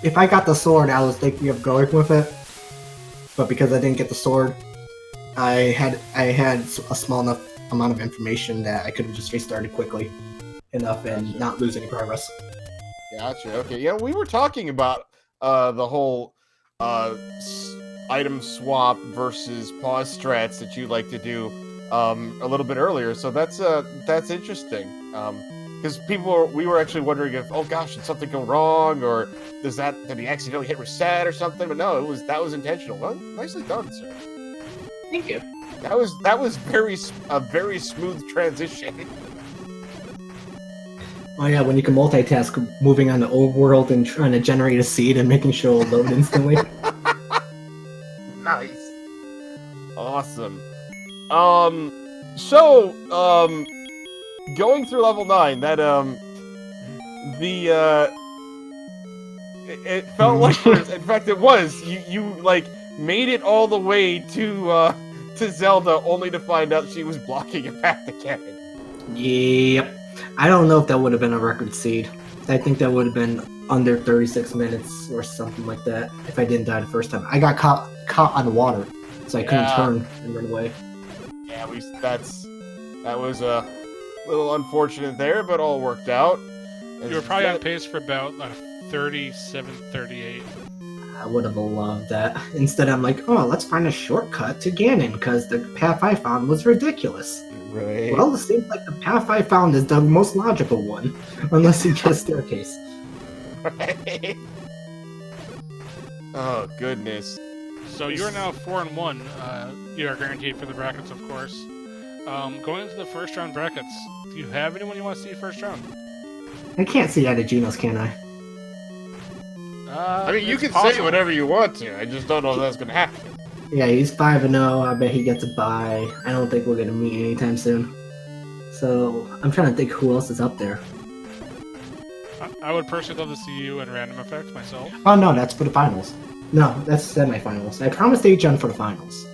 If I got the sword, I was thinking of going with it. But because I didn't get the sword, I had a small enough amount of information that I could have just restarted quickly enough and not lose any progress. Gotcha. Okay. Yeah, we were talking about the whole item swap versus pause strats that you like to do a little bit earlier. So that's interesting. Because we were actually wondering if, oh gosh, did something go wrong, or did he accidentally hit reset or something? But no, that was intentional. Well, nicely done, sir. Thank you. That was a very smooth transition. Oh yeah, when you can multitask, moving on the old world and trying to generate a seed and making sure it'll load instantly. Nice. Awesome. So, going through level 9, that, it felt like, in fact, it was, you, like, made it all the way to Zelda, only to find out she was blocking a path to Ganon. Yep. I don't know if that would have been a record seed. I think that would have been under 36 minutes or something like that if I didn't die the first time. I got caught on water, so I couldn't turn and run away. Yeah, that was a little unfortunate there, but all worked out. You were probably on pace for about 37, 38. I would have loved that. Instead, I'm like, oh, let's find a shortcut to Ganon, because the path I found was ridiculous. Right. Well, it seems like the path I found is the most logical one, unless you get a staircase. Right. Oh, goodness. So you're now 4-1. You are guaranteed for the brackets, of course. Going into the first round brackets, do you have anyone you want to see first round? I can't see out of Genos, can I? I mean, you can possible. say whatever you want to. I just don't know if that's going to happen. Yeah, he's 5-0. I bet he gets a bye. I don't think we're gonna meet anytime soon. So I'm trying to think who else is up there. I would personally love to see you in Random Effect myself. Oh no, that's for the finals. No, that's semifinals. I promised H-Jun for the finals.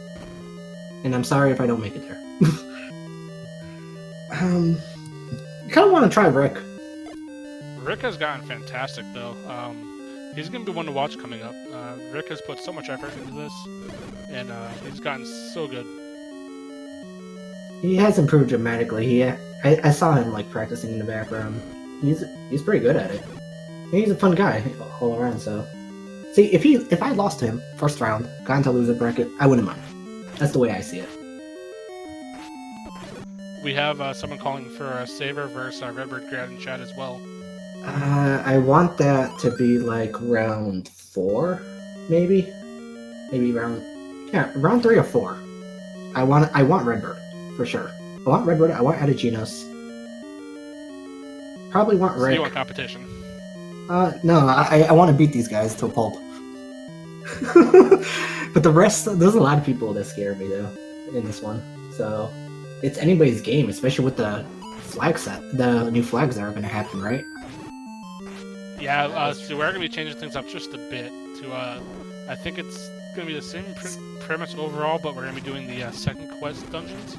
And I'm sorry if I don't make it there. I kind of want to try Rick. Rick has gotten fantastic, though. He's going to be one to watch coming up. Rick has put so much effort into this, and he's gotten so good. He has improved dramatically. I saw him like practicing in the background. He's pretty good at it. He's a fun guy all around. So, see, if I lost to him first round, got into loser bracket, I wouldn't mind. That's the way I see it. We have someone calling for a Saver versus Redbird Grad in chat as well. I want that to be like round 4, maybe round 3 or 4. I want Redbird for sure. I want Redbird. I want Adiginos. Probably want Rick. So you want competition? No, I want to beat these guys to a pulp. But the rest, there's a lot of people that scare me though in this one. So it's anybody's game, especially with the flag set. The new flags that are going to happen, right? Yeah, so we're going to be changing things up just a bit to, I think it's going to be the same premise overall, but we're going to be doing the second quest dungeons.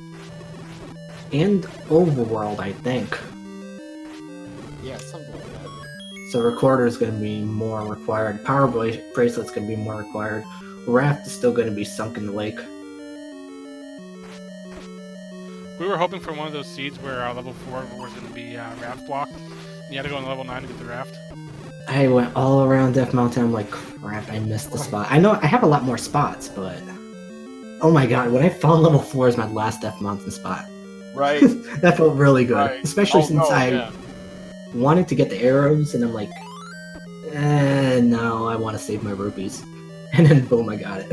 And overworld, I think. Yeah, something like that. So recorder is going to be more required. Power bracelet's going to be more required. Raft is still going to be sunk in the lake. We were hoping for one of those seeds where level 4 was going to be raft block. You had to go on level 9 to get the raft. I went all around Death Mountain. I'm like, crap, I missed the spot. I know I have a lot more spots, but... Oh my god, when I found level 4 as my last Death Mountain spot. Right. That felt really good. Right. Especially since I wanted to get the arrows, and I'm like, no, I want to save my rupees. And then boom, I got it.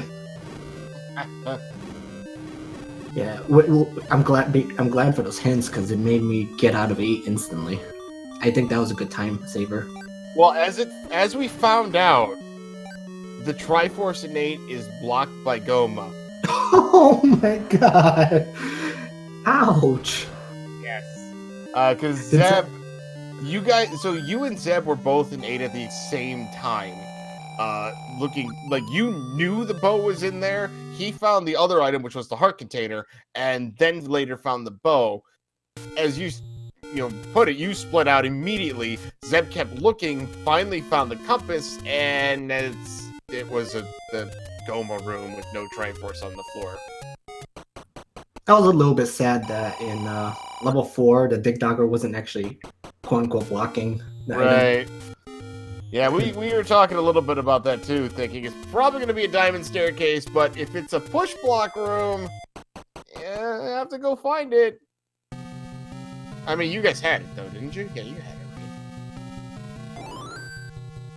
Yeah, I'm glad for those hints, because it made me get out of 8 instantly. I think that was a good time saver. Well, as we found out, the Triforce Innate is blocked by Goma. Oh my god! Ouch! Yes. Because Zeb, you guys, so you and Zeb were both in 8 at the same time. Looking like you knew the bow was in there. He found the other item, which was the heart container, and then later found the bow. As you put it, you split out immediately. Zeb kept looking, finally found the compass, and it was the Goma room with no Triforce on the floor. I was a little bit sad that in level 4, the Dig Dogger wasn't actually quote-unquote blocking the item. Right. Yeah, we were talking a little bit about that too, thinking it's probably going to be a diamond staircase, but if it's a push block room, yeah, I have to go find it. I mean, you guys had it though, didn't you? Yeah, you had it, right?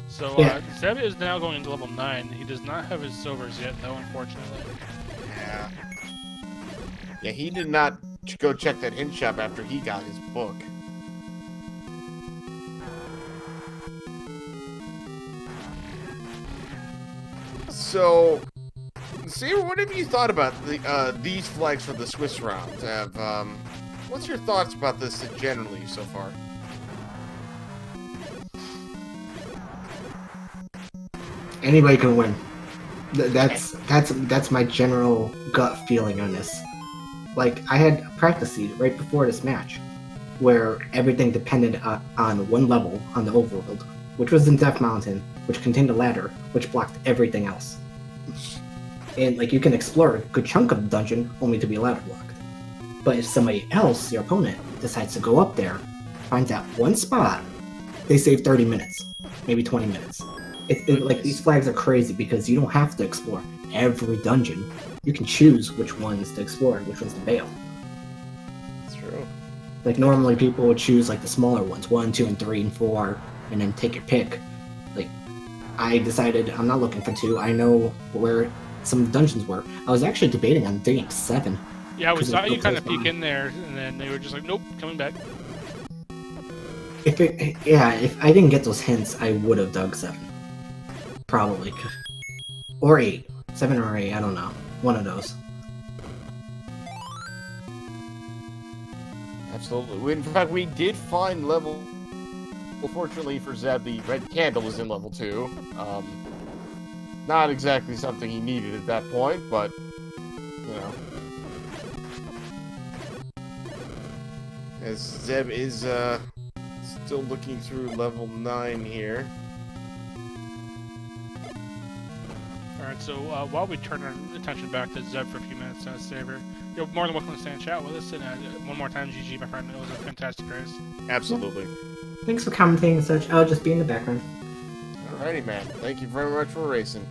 So, Yeah. Zeb is now going into level 9. He does not have his silvers yet, though, unfortunately. Yeah. Yeah, he did not go check that hint shop after he got his book. So Saber, what have you thought about these flags for the Swiss rounds? What's your thoughts about this generally so far? Anybody can win. That's my general gut feeling on this. Like, I had a practice seed right before this match, where everything depended on one level on the overworld, which was in Death Mountain, which contained a ladder, which blocked everything else. And like, you can explore a good chunk of the dungeon only to be ladder blocked. But if somebody else, your opponent, decides to go up there, finds that one spot, they save 30 minutes, maybe 20 minutes. Like, these flags are crazy because you don't have to explore every dungeon. You can choose which ones to explore and which ones to bail. That's true. Like, normally people would choose like the smaller ones, 1, 2, and 3, and 4, and then take your pick. Like, I decided I'm not looking for 2. I know where some dungeons were. I was actually debating on doing 7. Yeah, we saw you kind of peek in there, and then they were just like, nope, coming back. If I didn't get those hints, I would have dug 7. Probably. Or 8. 7 or 8, I don't know. One of those. Absolutely. In fact, we did find level... Well, fortunately for Zeb, the red candle is in level 2. Not exactly something he needed at that point, but, you know. As Zeb is, still looking through level 9 here. Alright, so while we turn our attention back to Zeb for a few minutes, Saber, you're more than welcome to stay and chat with us. And one more time, GG, my friend. It was a fantastic race. Absolutely. Thanks for commentating and such. I'll just be in the background. Alrighty, man. Thank you very much for racing.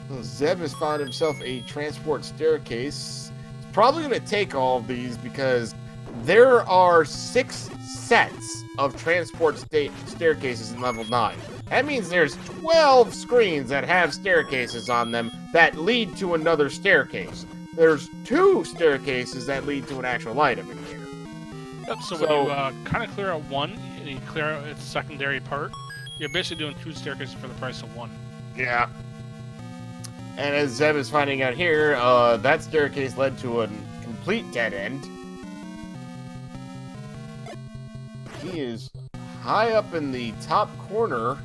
Well, Zeb has found himself a transport staircase. He's probably going to take all of these because there are 6 sets of transport staircases in level 9. That means there's 12 screens that have staircases on them that lead to another staircase. There's 2 staircases that lead to an actual item in here. Yep, so when you kind of clear out one, and you clear out its secondary part, you're basically doing 2 staircases for the price of 1. Yeah. And as Zeb is finding out here, that staircase led to a complete dead end. He is high up in the top corner.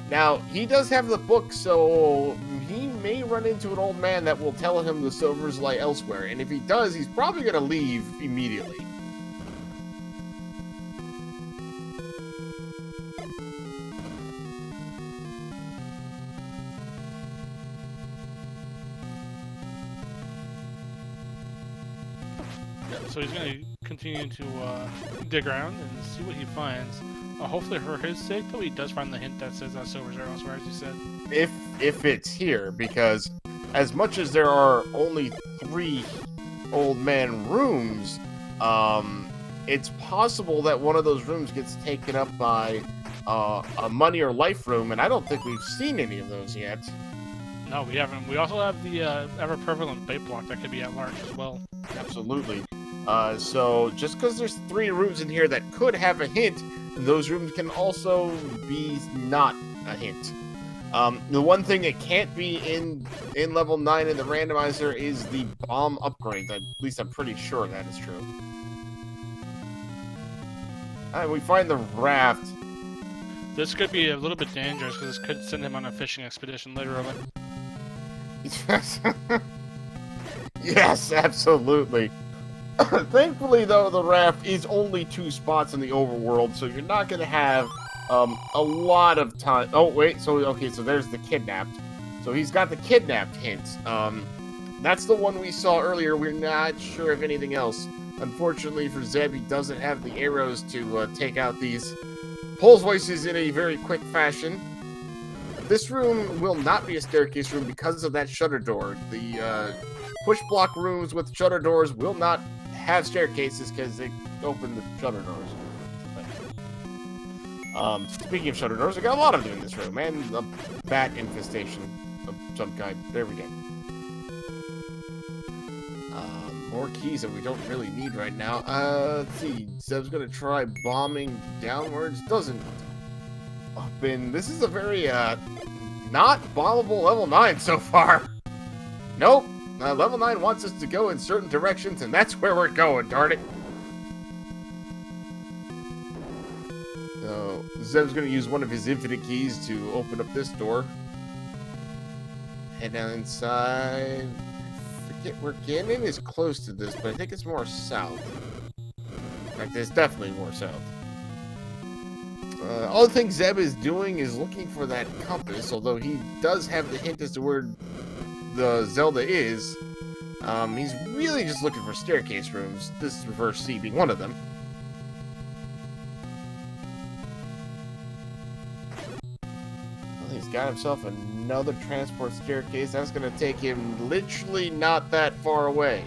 Now, he does have the book, so he may run into an old man that will tell him the silvers lie elsewhere. And if he does, he's probably going to leave immediately. So he's going to continue to dig around and see what he finds. Hopefully for his sake, though, he does find the hint that says silvers are elsewhere, as you said. If it's here, because as much as there are only 3 old man rooms, it's possible that one of those rooms gets taken up by a money or life room, and I don't think we've seen any of those yet. No, we haven't. We also have the ever-prevalent bait block that could be at large as well. Absolutely. So just because there's 3 rooms in here that could have a hint, those rooms can also be not a hint. The one thing that can't be in level 9 in the randomizer is the bomb upgrades. At least I'm pretty sure that is true. Alright, we find the raft. This could be a little bit dangerous because this could send him on a fishing expedition, literally. Yes, absolutely. Thankfully, though, the raft is only 2 spots in the overworld, so you're not going to have a lot of time. Oh, wait, so there's the kidnapped. So he's got the kidnapped hint. That's the one we saw earlier. We're not sure of anything else. Unfortunately for Zeb, he doesn't have the arrows to take out these Pole's voices in a very quick fashion. This room will not be a staircase room because of that shutter door. The push block rooms with shutter doors will not have staircases because they open the shutter doors. Speaking of shutter doors, I got a lot of them in this room, and a bat infestation of some kind. There we go. More keys that we don't really need right now. Let's see. Zeb's gonna try bombing downwards. Doesn't open. This is a very not bombable level 9 so far. Nope. Level 9 wants us to go in certain directions, and that's where we're going, darn it. So, Zeb's going to use one of his infinite keys to open up this door. Head down inside. I forget where Ganon is close to this, but I think it's more south. In fact, it's definitely more south. All the thing Zeb is doing is looking for that compass, although he does have the hint as to where the Zelda is. He's really just looking for staircase rooms, this reverse C being one of them. Well, he's got himself another transport staircase. That's going to take him literally not that far away.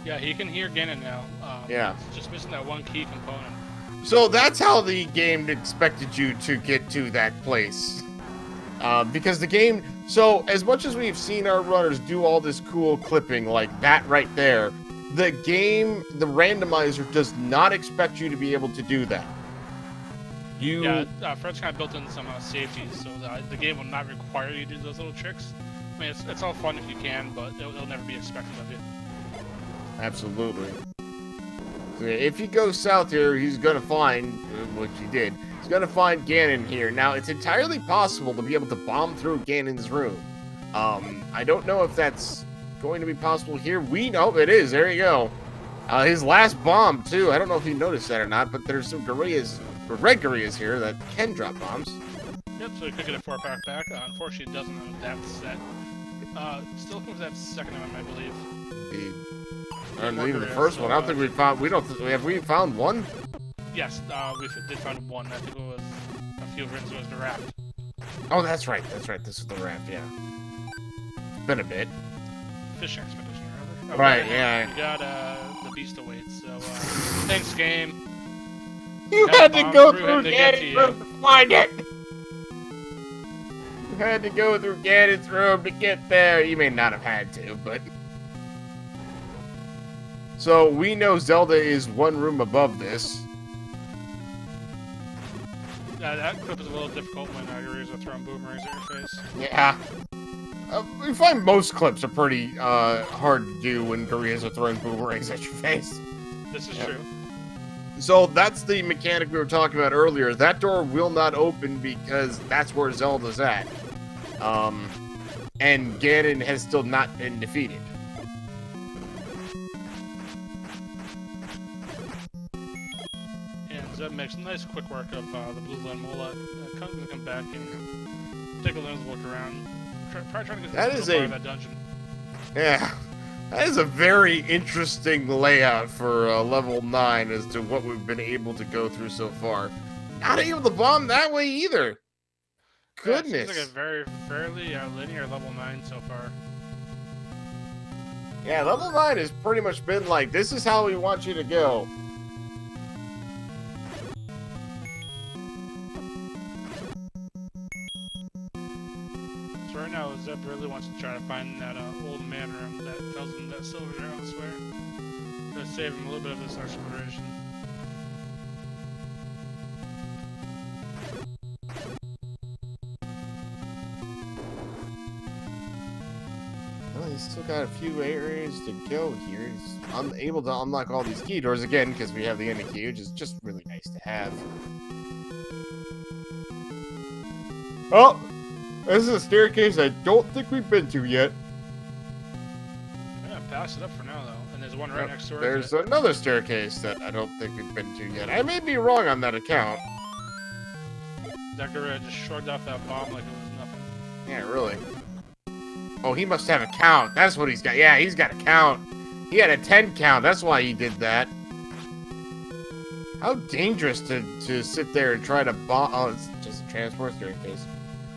Yeah, he can hear Ganon now. Yeah. It's just missing that one key component. So that's how the game expected you to get to that place. Because the game, so as much as we've seen our runners do all this cool clipping like that right there, the game, the randomizer does not expect you to be able to do that. Yeah, Fred's kind of built in some safeties, so the game will not require you to do those little tricks. I mean, it's all fun if you can, but it'll never be expected of you. Absolutely. So if he goes south here, he's going to find, which he did, he's going to find Ganon here. Now, it's entirely possible to be able to bomb through Ganon's room. I don't know if that's going to be possible here. We know it is. There you go. His last bomb, too. I don't know if you noticed that or not, but there's some gorillas, red gorillas here that can drop bombs. Yep, so he could get a 4-pack back. Unfortunately, it doesn't on that set. Still looking for that second one, I believe. Or even the first one. I don't think we found. Have we found one? Yes, we did find one. I think it was a few rings. It was the raft. Oh, that's right. That's right. This is the raft. Yeah. It's been a bit. Fishing expedition, remember? Right. Yeah. We got the beast awaits. So thanks, game. You had to go through Ganon's room to find it. You had to go through Ganon's room to get there. You may not have had to, but. So we know Zelda is one room above this. That clip is a little difficult when your ears are throwing boomerangs at your face. Yeah. We find most clips are pretty hard to do when gorillas are throwing boomerangs at your face. This is true. So that's the mechanic we were talking about earlier. That door will not open because that's where Zelda's at. And Ganon has still not been defeated. Zeb makes nice quick work of the blue Lanmola. Come back and take a look around. Probably trying to get to the part of that dungeon. Yeah, that is a very interesting layout for level 9 as to what we've been able to go through so far. Not able to bomb that way either. Goodness. Yeah, seems like a very fairly linear level 9 so far. Yeah, level 9 has pretty much been like, this is how we want you to go. Right now, Zeb really wants to try to find that old man room that tells him that Silver's are elsewhere. To save him a little bit of this exploration. Well, he's still got a few areas to go here. He's unable to unlock all these key doors again because we have the ending key, which is just really nice to have. Oh! This is a staircase I don't think we've been to yet. Yeah, pass it up for now, though. And there's one right next to it. There's another staircase that I don't think we've been to yet. I may be wrong on that account. Dr. just shrugged off that bomb like it was nothing. Yeah, really. Oh, he must have a count. That's what he's got. Yeah, he's got a count. He had a 10 count. That's why he did that. How dangerous to sit there and try to bomb. Oh, it's just a transport staircase.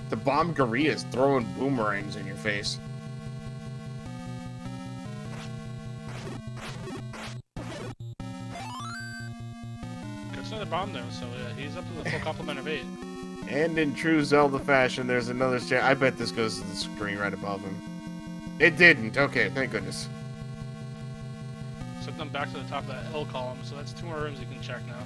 The bomb gorillas throwing boomerangs in your face. Gets another bomb though, so he's up to the full complement of 8. And in true Zelda fashion, there's another stair. I bet this goes to the screen right above him. It didn't. Okay, thank goodness. Set them back to the top of that hill column, so that's 2 more rooms you can check now.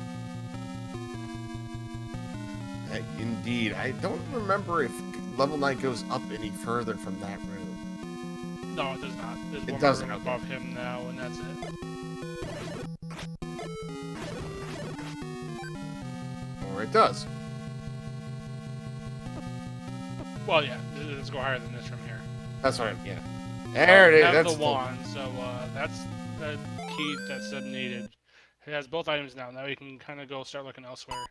Indeed. I don't remember if level 9 goes up any further from that room. No, it does not. There's It one doesn't, more room okay. above him now, and that's it. Or it does. Well, yeah, let's go higher than this from here. That's right. Yeah. There it is. Have That's the wand, so that's the key that Zeb needed. He has both items now. Now he can kind of go start looking elsewhere.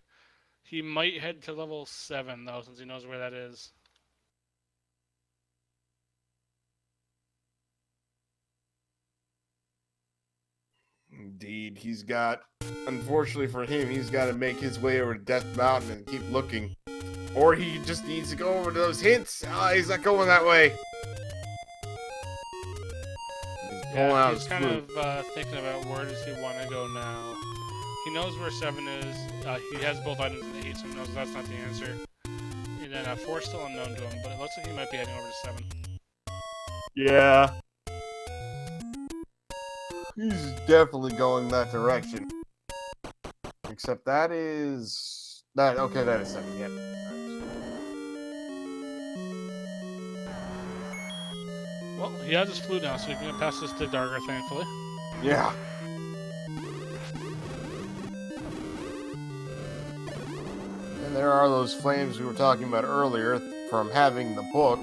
He might head to level 7 though, since he knows where that is. Indeed, he's got. Unfortunately for him, he's got to make his way over to Death Mountain and keep looking, or he just needs to go over to those hints. He's not going that way. He's pulling out He's his kind flute. of thinking about where does he want to go now. He knows where 7 is. He has both items in the 8, so he knows that's not the answer. And then 4 is still unknown to him, but it looks like he might be heading over to 7. Yeah. He's definitely going that direction. Except that is that. Okay, that is 7. Yep. Well, he has his flute now, so he can pass this to Darger, thankfully. Yeah. And there are those flames we were talking about earlier from having the book.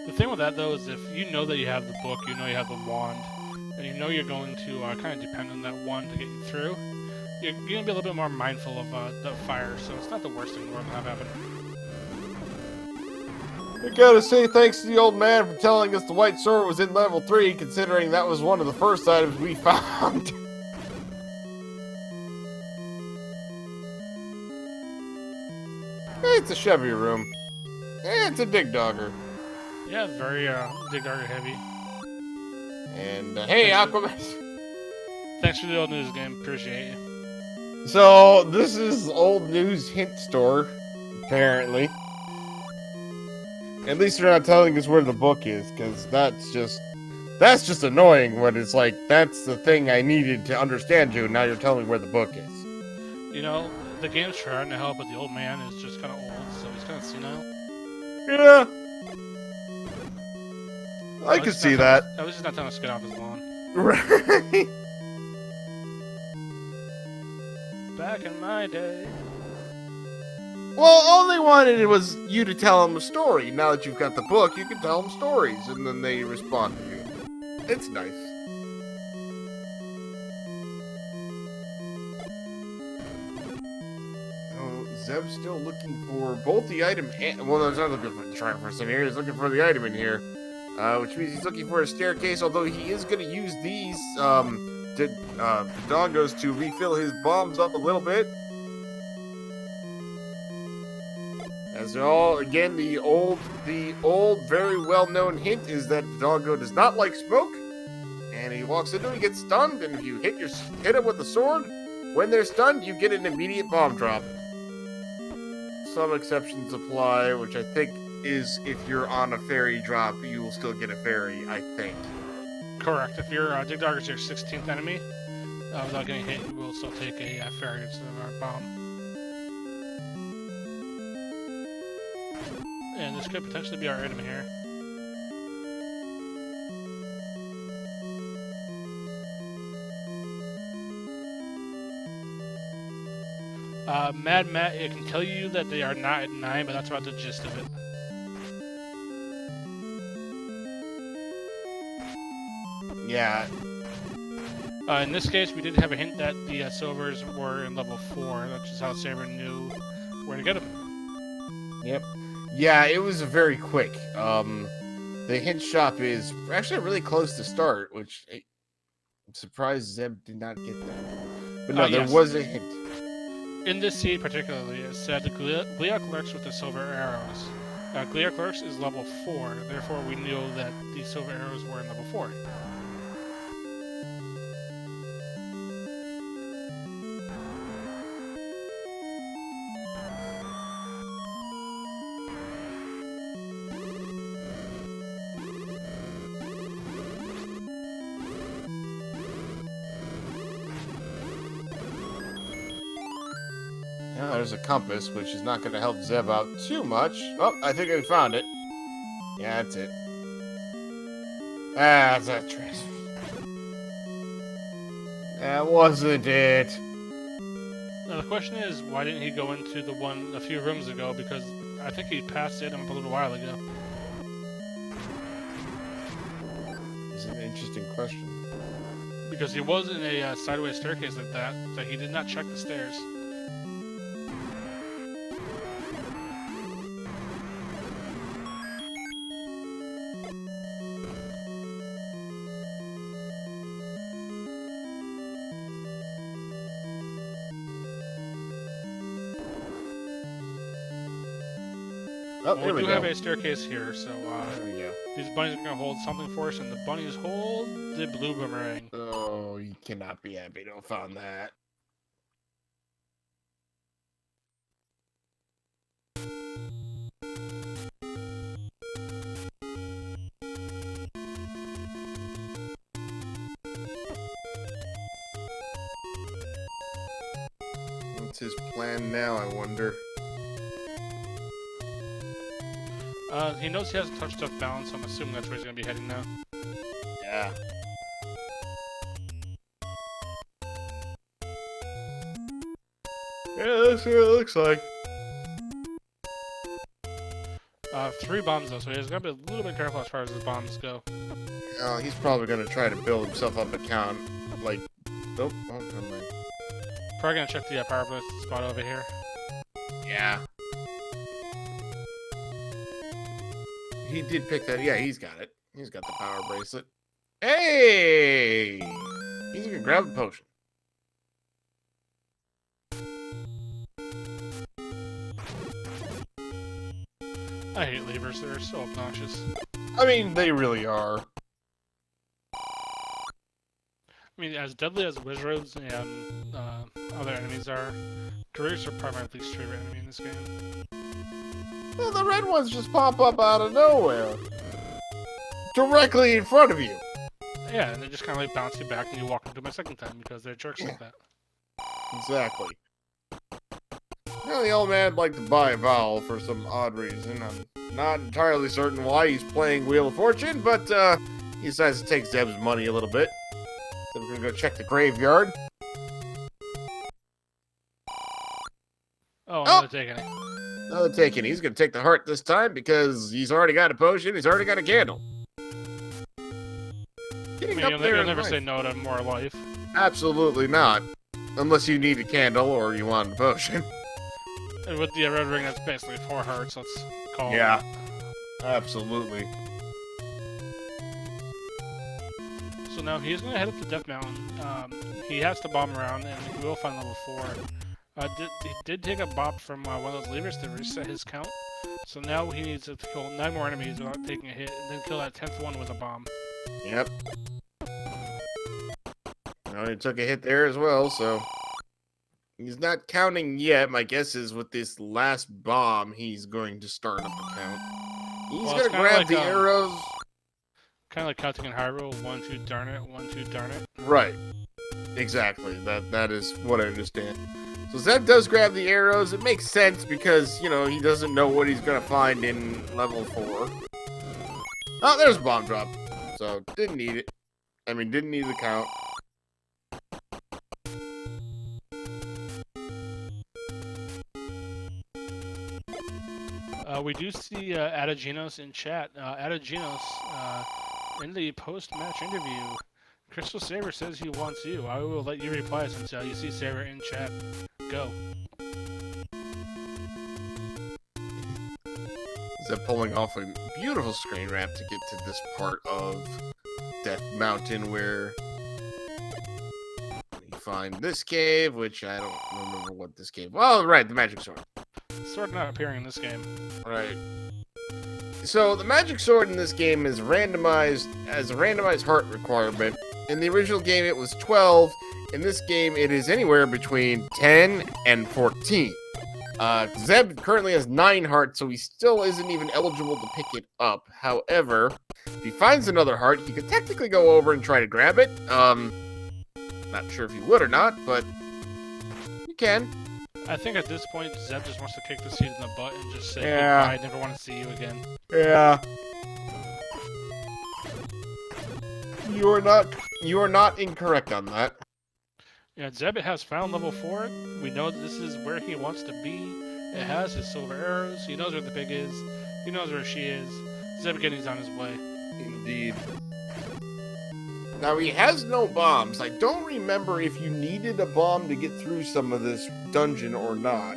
The thing with that, though, is if you know that you have the book, you know you have the wand, and you know you're going to kind of depend on that wand to get you through, you're going to be a little bit more mindful of the fire, so it's not the worst thing in the world to have happen. I gotta say thanks to the old man for telling us the white sword was in level 3, considering that was one of the first items we found. It's a Chevy room. It's a dig dogger. Yeah, very Dig Darger heavy. And hey, Aquaman. Thanks for the old news game, appreciate you. So this is old news hint store, apparently. At least they're not telling us where the book is, because that's just annoying. When it's like that's the thing I needed to understand you. Now you're telling me where the book is. You know, the game's trying to help, but the old man is just kind of old, so he's kind of senile. Yeah, I can see that. I was just not telling us to get off his lawn. Right. Back in my day. Well, all they wanted was you to tell them a story. Now that you've got the book, you can tell them stories, and then they respond to you. It's nice. Oh, Zeb's still looking for both the item and... Well, no, he's not looking for the Triforce in here. He's looking for the item in here. Which means he's looking for a staircase, although he is going to use these dongos to refill his bombs up a little bit. As they're all, again, the old, very well-known hint is that Doggo does not like smoke, and he walks into it, he gets stunned, and if you hit him with the sword, when they're stunned, you get an immediate bomb drop. Some exceptions apply, which I think is if you're on a fairy drop, you will still get a fairy, I think. Correct. If your Dig Darger's your 16th enemy, without getting hit, you will still take a fairy instead of a bomb. And this could potentially be our item here. Mad Matt, it can tell you that they are not at 9, but that's about the gist of it. Yeah. In this case, we did have a hint that the silvers were in level 4, which is how Saber knew where to get them. Yep. Yeah, it was very quick. The hint shop is actually really close to start, which I'm surprised Zeb did not get that. But no, there yes. was a hint. In this seed particularly, it said Gleok lurks with the silver arrows. Gleok lurks is level 4, therefore we knew that the silver arrows were in level 4. Yeah, there's a compass, which is not going to help Zeb out too much. Oh, I think I found it. Yeah, that's it. Ah, that's a trash. That wasn't it. Now the question is, why didn't he go into the one a few rooms ago? Because I think he passed it a little while ago. It's an interesting question. Because he was in a sideways staircase like that he did not check the stairs. Oh, Well, there we we do go. have a staircase here, so There we go. these bunnies are going to hold something for us, and the bunnies hold the blue boomerang. Oh, you cannot be happy to have found that. What's his plan now, I wonder? He knows he hasn't touched up balance, so I'm assuming that's where he's going to be heading now. Yeah. Yeah, that's what it looks like. 3 bombs though, so he's got to be a little bit careful as far as his bombs go. He's probably going to try to build himself up a count. Like, nope. Oh, never mind. Probably going to check the power blast spot over here. Yeah. He did pick that. Yeah, he's got it. He's got the power bracelet. Hey! He's going to grab the potion. I hate levers, they're so obnoxious. I mean, they really are. I mean, as deadly as wizards and other enemies are, Garriers are probably my least favorite enemy in this game. Well, the red ones just pop up out of nowhere. Directly in front of you. Yeah, and they just kind of like bounce you back and you walk into them a second time because they're jerks like that. Exactly. Well, the old man would like to buy a vowel for some odd reason. I'm not entirely certain why he's playing Wheel of Fortune, but he decides to take Zeb's money a little bit. So we're gonna go check the graveyard. Oh, another taking it. Another taking. He's gonna take the heart this time because he's already got a potion. He's already got a candle. I Getting mean, up you'll there in never life. say no to more life. Absolutely not. Unless you need a candle or you want a potion. And with the red ring, that's basically 4 hearts, let's call Yeah. it. Absolutely. So now he's going to head up to Death Mountain. He has to bomb around, and he will find level 4. He did take a bop from one of those levers to reset his count. So now he needs to kill 9 more enemies without taking a hit, and then kill that 10th one with a bomb. Yep. Well, he took a hit there as well, so he's not counting yet. My guess is with this last bomb, he's going to start up the count. He's Well, gonna it's kinda grab like, the arrows. Kind of like counting in Hyrule, 1, 2, darn it, 1, 2, darn it. Right. Exactly. That is what I understand. So Zeb does grab the arrows. It makes sense because, you know, he doesn't know what he's gonna find in level 4. Oh, there's a bomb drop. So didn't need it. I mean, didn't need the count. We do see Adaginos in chat. Adaginos, in the post-match interview, Crystal Saber says he wants you. I will let you reply since you see Saber in chat. Go. Zeb pulling off a beautiful screen wrap to get to this part of Death Mountain where you find this cave, which I don't remember what this cave. Oh, right, the magic sword. Sword not appearing in this game. Right. So the magic sword in this game is randomized as a randomized heart requirement. In the original game, it was 12. In this game, it is anywhere between 10 and 14. Zeb currently has 9 hearts, so he still isn't even eligible to pick it up. However, if he finds another heart, he could technically go over and try to grab it. Not sure if he would or not, but he can. I think at this point, Zeb just wants to kick the seat in the butt and just say, Yeah. goodbye, I never want to see you again. Yeah. You are not incorrect on that. Yeah, Zeb has found level 4. We know that this is where he wants to be. It has his silver arrows. He knows where the pig is. He knows where she is. ZebGedney's on his way. Indeed. Now he has no bombs. I don't remember if you needed a bomb to get through some of this dungeon or not.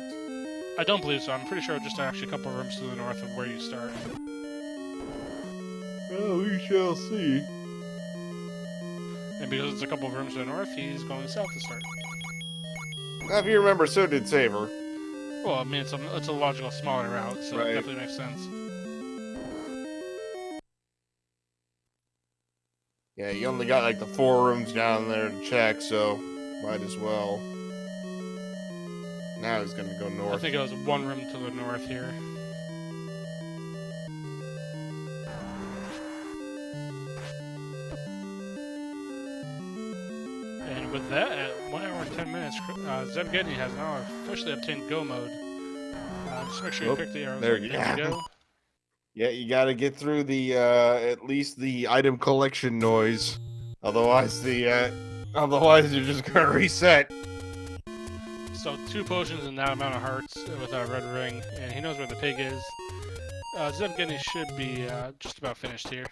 I don't believe so. I'm pretty sure just actually a couple rooms to the north of where you start. Well, we shall see. And because it's a couple of rooms to the north, he's going south to start. Now, if you remember, so did Saber. Well, I mean, it's a logical, smaller route, so Right. it definitely makes sense. Yeah, you only got like the 4 rooms down there to check, so might as well. Now he's gonna go north. I think it was one room to the north here. And with that, at 1 hour and 10 minutes, ZebGedney has now officially obtained Go mode. Just make sure you pick the arrows. There you go. Yeah, you gotta get through the at least the item collection noise. Otherwise you're just gonna reset. So 2 potions and that amount of hearts with a red ring, and he knows where the pig is. ZebGedney should be just about finished here.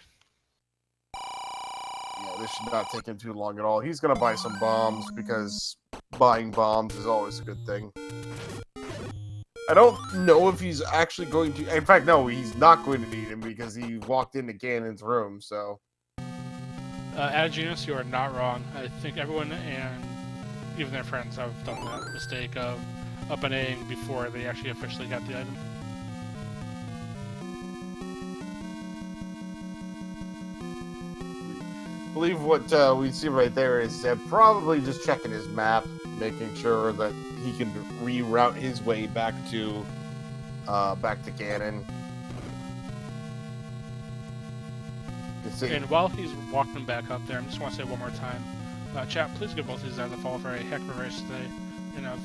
Yeah, this should not take him too long at all. He's gonna buy some bombs because buying bombs is always a good thing. I don't know if he's actually going to. In fact, no, he's not going to need him because he walked into Ganon's room. So, Adagenus, you are not wrong. I think everyone and even their friends have done that mistake of up and A-ing before they actually officially got the item. I believe what we see right there is probably just checking his map, making sure that he can reroute his way back to Ganon. And while he's walking back up there, I just want to say one more time, chat, please give both these guys a follow for a heck of a race today. And of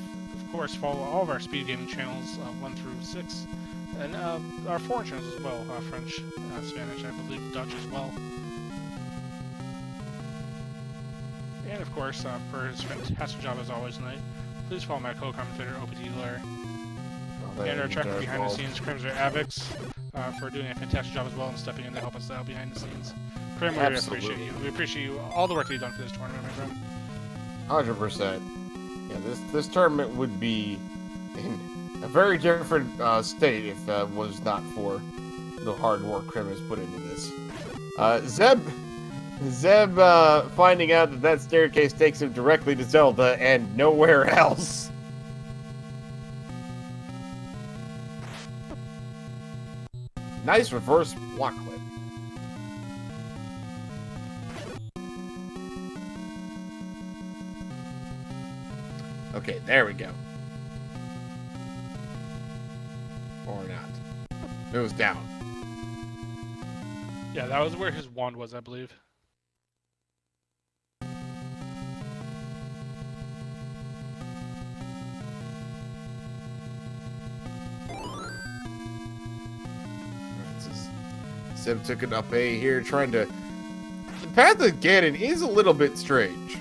course, follow all of our speed gaming channels, 1 through 6, and our foreign channels as well, French, Spanish, I believe Dutch as well. And of course, for his fantastic job as always tonight, please follow my co-commentator, OPT Lair. And our tracker behind the scenes, Crimson Avix, for doing a fantastic job as well and stepping in to help us out behind the scenes. Crim, we really appreciate you. We appreciate you, all the work that you've done for this tournament, my friend. 100%. Yeah, this tournament would be in a very different state if it was not for the hard work Crim has put into this. Zeb finding out that staircase takes him directly to Zelda and nowhere else. Nice reverse block clip. Okay, there we go. Or not. It was down. Yeah, that was where his wand was, I believe. Zeb took it up A here, trying to... The path of Ganon is a little bit strange.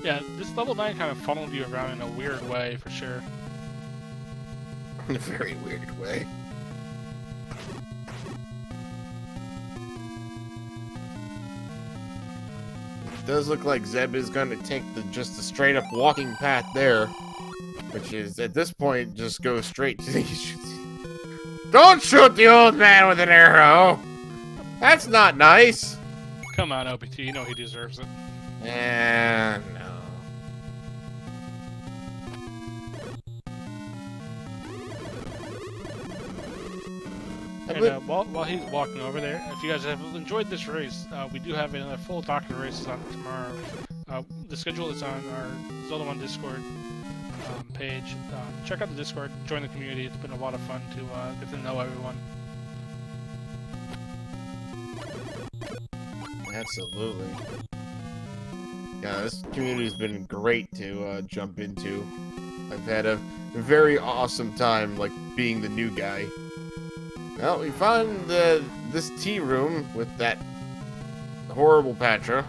Yeah, this level 9 kind of funneled you around in a weird way, for sure. In a very weird way. It does look like Zeb is going to take just the straight up walking path there. Which is, at this point, just go straight to the... Don't shoot the old man with an arrow! That's not nice! Come on, OPT, you know he deserves it. No. And while he's walking over there, if you guys have enjoyed this race, we do have another full docket of races on tomorrow. The schedule is on our Zelda 1 Discord page. Check out the Discord, join the community. It's been a lot of fun to get to know everyone. Absolutely. Yeah, this community has been great to jump into. I've had a very awesome time, like, being the new guy. Well, we found this tea room with that horrible Patra.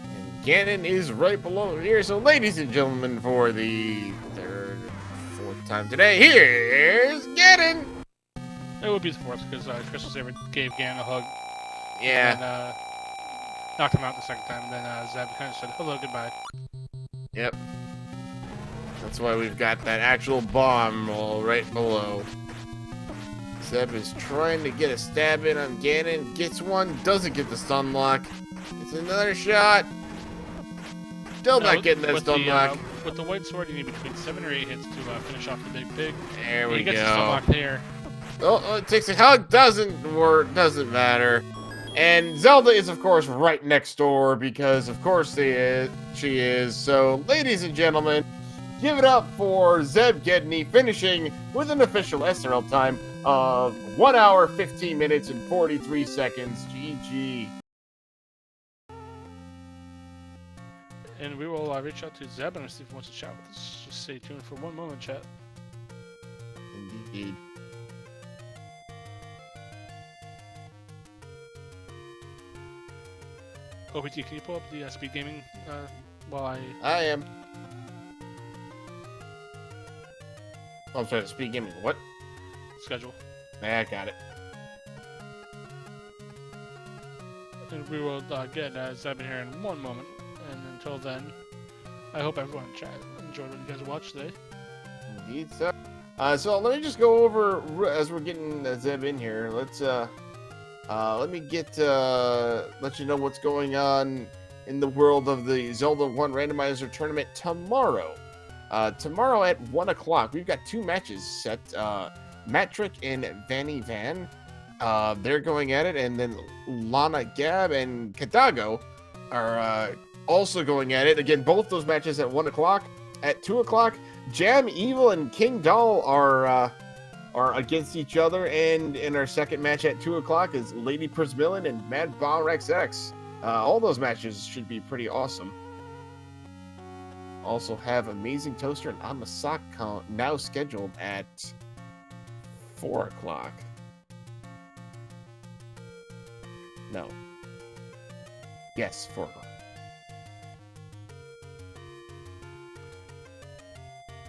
And Ganon is right below here. So, ladies and gentlemen, for the fourth time today, here's Ganon! It would be the fourth, because Crystal Saber gave Ganon a hug. Yeah. And knocked him out the second time. Then Zeb kind of said, hello, goodbye. Yep. That's why we've got that actual bomb all right below. Zeb is trying to get a stab in on Ganon. Gets one. Doesn't get the stun lock. It's another shot. Still not getting that stun lock. With the white sword, you need between 7 or 8 hits to finish off the big pig. There we go. He gets the stun lock there. Oh, it takes a hug. Doesn't work. Doesn't matter. And Zelda is, of course, right next door because, of course, she is. So, ladies and gentlemen, give it up for ZebGedney finishing with an official SRL time of 1 hour, 15 minutes, and 43 seconds. GG. And we will reach out to Zeb and see if he wants to chat with us. Just stay tuned for one moment, chat. Indeed. OPT, can you pull up the speed gaming while I am. Oh, I'm sorry, speed gaming. What? schedule? Yeah, I got it. And we will get Zeb in here in one moment. And until then, I hope everyone in chat enjoyed what you guys watched today. Indeed, so. So let me just go over as we're getting Zeb in here. Let's let me let you know what's going on in the world of the Zelda 1 Randomizer tournament tomorrow. Tomorrow at 1 o'clock, we've got 2 matches set. Matrick and Vanny Van, they're going at it, and then Lana Gab and Kadago are also going at it. Again, both those matches at 1 o'clock. At 2 o'clock, Jam Evil and King Doll are against each other, and in our second match at 2 o'clock is Lady Prismillan and Mad Bomb XX. All those matches should be pretty awesome. Also have Amazing Toaster and Amasaka now scheduled at 4 o'clock. No. Yes, 4 o'clock.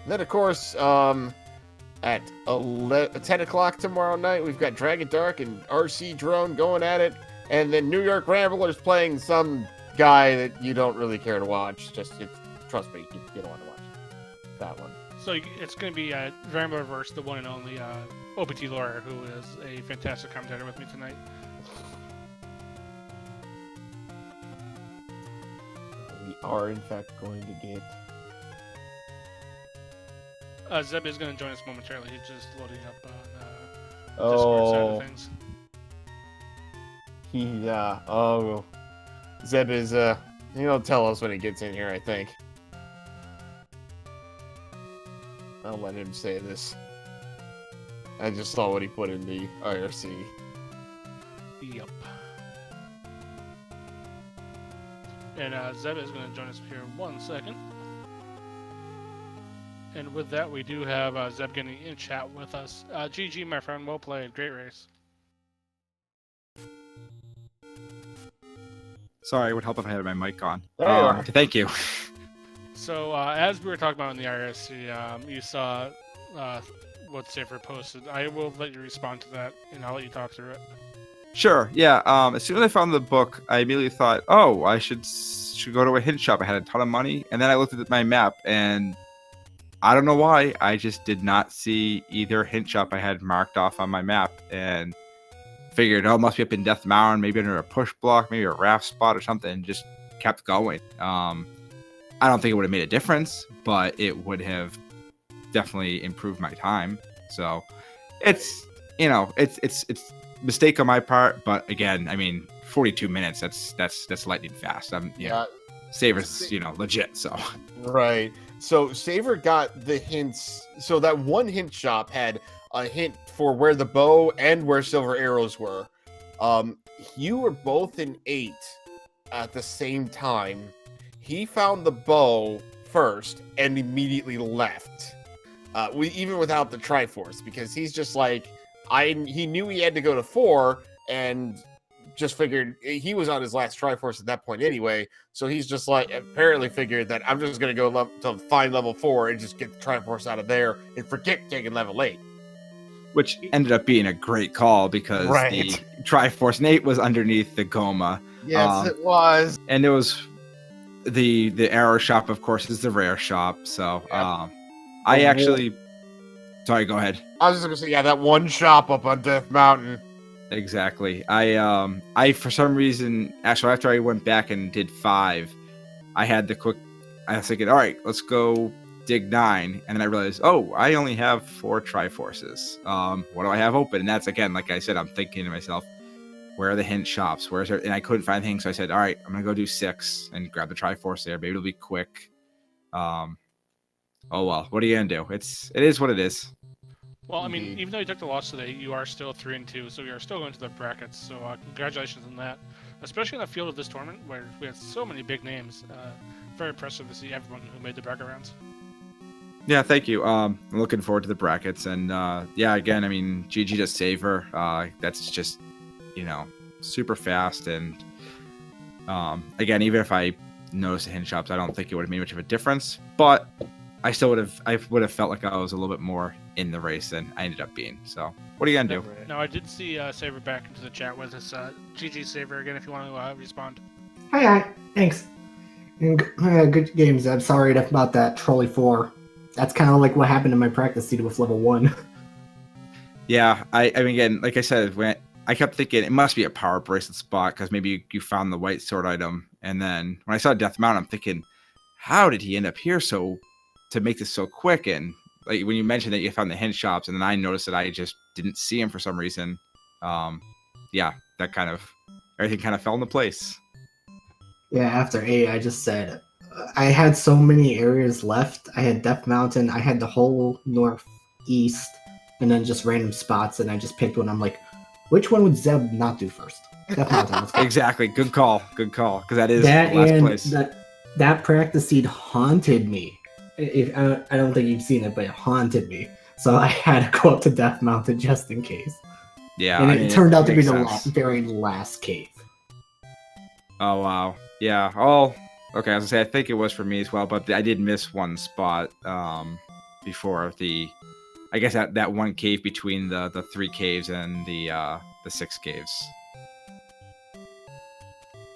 Then, of course, at 10 o'clock tomorrow night, we've got Dragon Dark and RC Drone going at it. And then New York Ramblers playing some guy that you don't really care to watch. Trust me, you don't want to watch that one. So it's going to be Rambler versus the one and only OPT Lawyer, who is a fantastic commentator with me tonight. We are, in fact, going to get... Zeb is going to join us momentarily. He's just loading up on Discord side of things. Yeah. Oh, Zeb is he'll tell us when he gets in here, I think. I'll let him say this. I just saw what he put in the IRC. Yep. And Zeb is going to join us here in 1 second. And with that, we do have ZebGedney in chat with us. GG, my friend. Well played. Great race. Sorry, it would help if I had my mic on. There you are. Thank you. So, as we were talking about in the IRC, you saw what Safer posted. I will let you respond to that, and I'll let you talk through it. Sure. Yeah. As soon as I found the book, I immediately thought, "Oh, I should go to a hint shop." I had a ton of money, and then I looked at my map, and I don't know why, I just did not see either hint shop I had marked off on my map, and figured, oh, it must be up in Death Mountain, maybe under a push block, maybe a raft spot or something, and just kept going. I don't think it would have made a difference, but it would have definitely improved my time. So it's it's mistake on my part, but again, I mean, 42 minutes, that's lightning fast. Yeah. Saver's, legit, so. Right. So Saver got the hints. So that one hint shop had a hint for where the bow and where silver arrows were. You were both in 8 at the same time. He found the bow first and immediately left. Even without the Triforce, because he's just like, he knew he had to go to 4 and just figured he was on his last Triforce at that point anyway. So he's just like apparently figured that I'm just going to go to find level 4 and just get the Triforce out of there and forget taking level 8. Which ended up being a great call because the Triforce Nate was underneath the Goma. Yes, it was. And it was the arrow shop, of course, is the rare shop. So I actually... Sorry, go ahead. I was just going to say, yeah, that one shop up on Death Mountain. Exactly. I for some reason, actually, after I went back and did 5, I was thinking, all right, let's go dig 9. And then I realized, oh, I only have 4 Triforces. What do I have open? And that's, again, like I said, I'm thinking to myself, where are the hint shops? Where's there? And I couldn't find things. So I said, all right, I'm going to go do 6 and grab the Triforce there. Maybe it'll be quick. Oh, well, what are you going to do? It is what it is. Well, I mean, even though you took the loss today, you are still 3-2, so you are still going to the brackets. So congratulations on that, especially in the field of this tournament where we had so many big names. Very impressive to see everyone who made the bracket rounds. Yeah, thank you. I'm looking forward to the brackets, and yeah, again, I mean, GG to Saver. That's just super fast, and again, even if I noticed the hint shops, I don't think it would have made much of a difference, but I still would have felt like I was a little bit more in the race than I ended up being. So, what are you gonna do? Now, I did see Saber back into the chat with us. GG Saber again, if you want to respond. Hi, thanks. And, good games. I'm sorry about that Trolley 4. That's kind of like what happened in my practice seat with level 1. Yeah, I mean, again, like I said, when I kept thinking it must be a power bracelet spot because maybe you found the white sword item, and then when I saw Death Mountain, I'm thinking, how did he end up here to make this so quick? And like when you mentioned that you found the hint shops, and then I noticed that I just didn't see him for some reason. Yeah, that kind of everything kind of fell into place. Yeah, after 8, I just said I had so many areas left. I had Death Mountain, I had the whole northeast, and then just random spots, and I just picked one. I'm like, which one would Zeb not do first? Death Mountain. Let's go. Exactly. Good call. Because that is the last place. That practice seed haunted me. I don't think you've seen it, but it haunted me. So I had to go up to Death Mountain just in case. Yeah, and it turned out to be the very last cave. Oh, wow. Yeah. Oh, okay. I was going to say, I think it was for me as well, but I did miss one spot before I guess that one cave between the 3 caves and the 6 caves.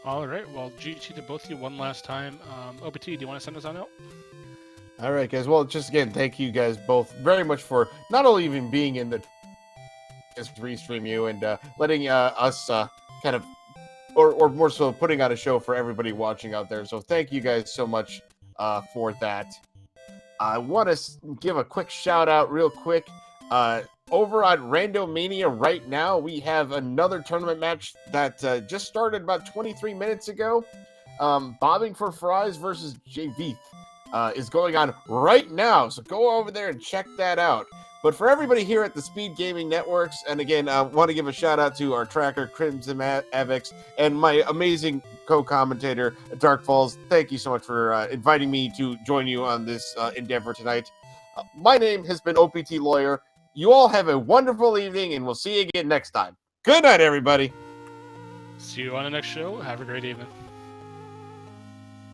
All right. Well, GG to both of you one last time. OBT, do you want to send us on out? All right, guys. Well, just again, thank you guys both very much for not only even being in the just restream you and letting us kind of, or more so, putting on a show for everybody watching out there. So thank you guys so much for that. I want to give a quick shout out real quick. Over on Randomania right now, we have another tournament match that just started about 23 minutes ago. Bobbing for Fries versus JV is going on right now. So go over there and check that out. But for everybody here at the Speed Gaming Networks, and again, I want to give a shout out to our tracker, Crimson Avix, and my amazing co-commentator, Dark Falls. Thank you so much for inviting me to join you on this endeavor tonight. My name has been OPT Lawyer. You all have a wonderful evening, and we'll see you again next time. Good night, everybody. See you on the next show. Have a great evening.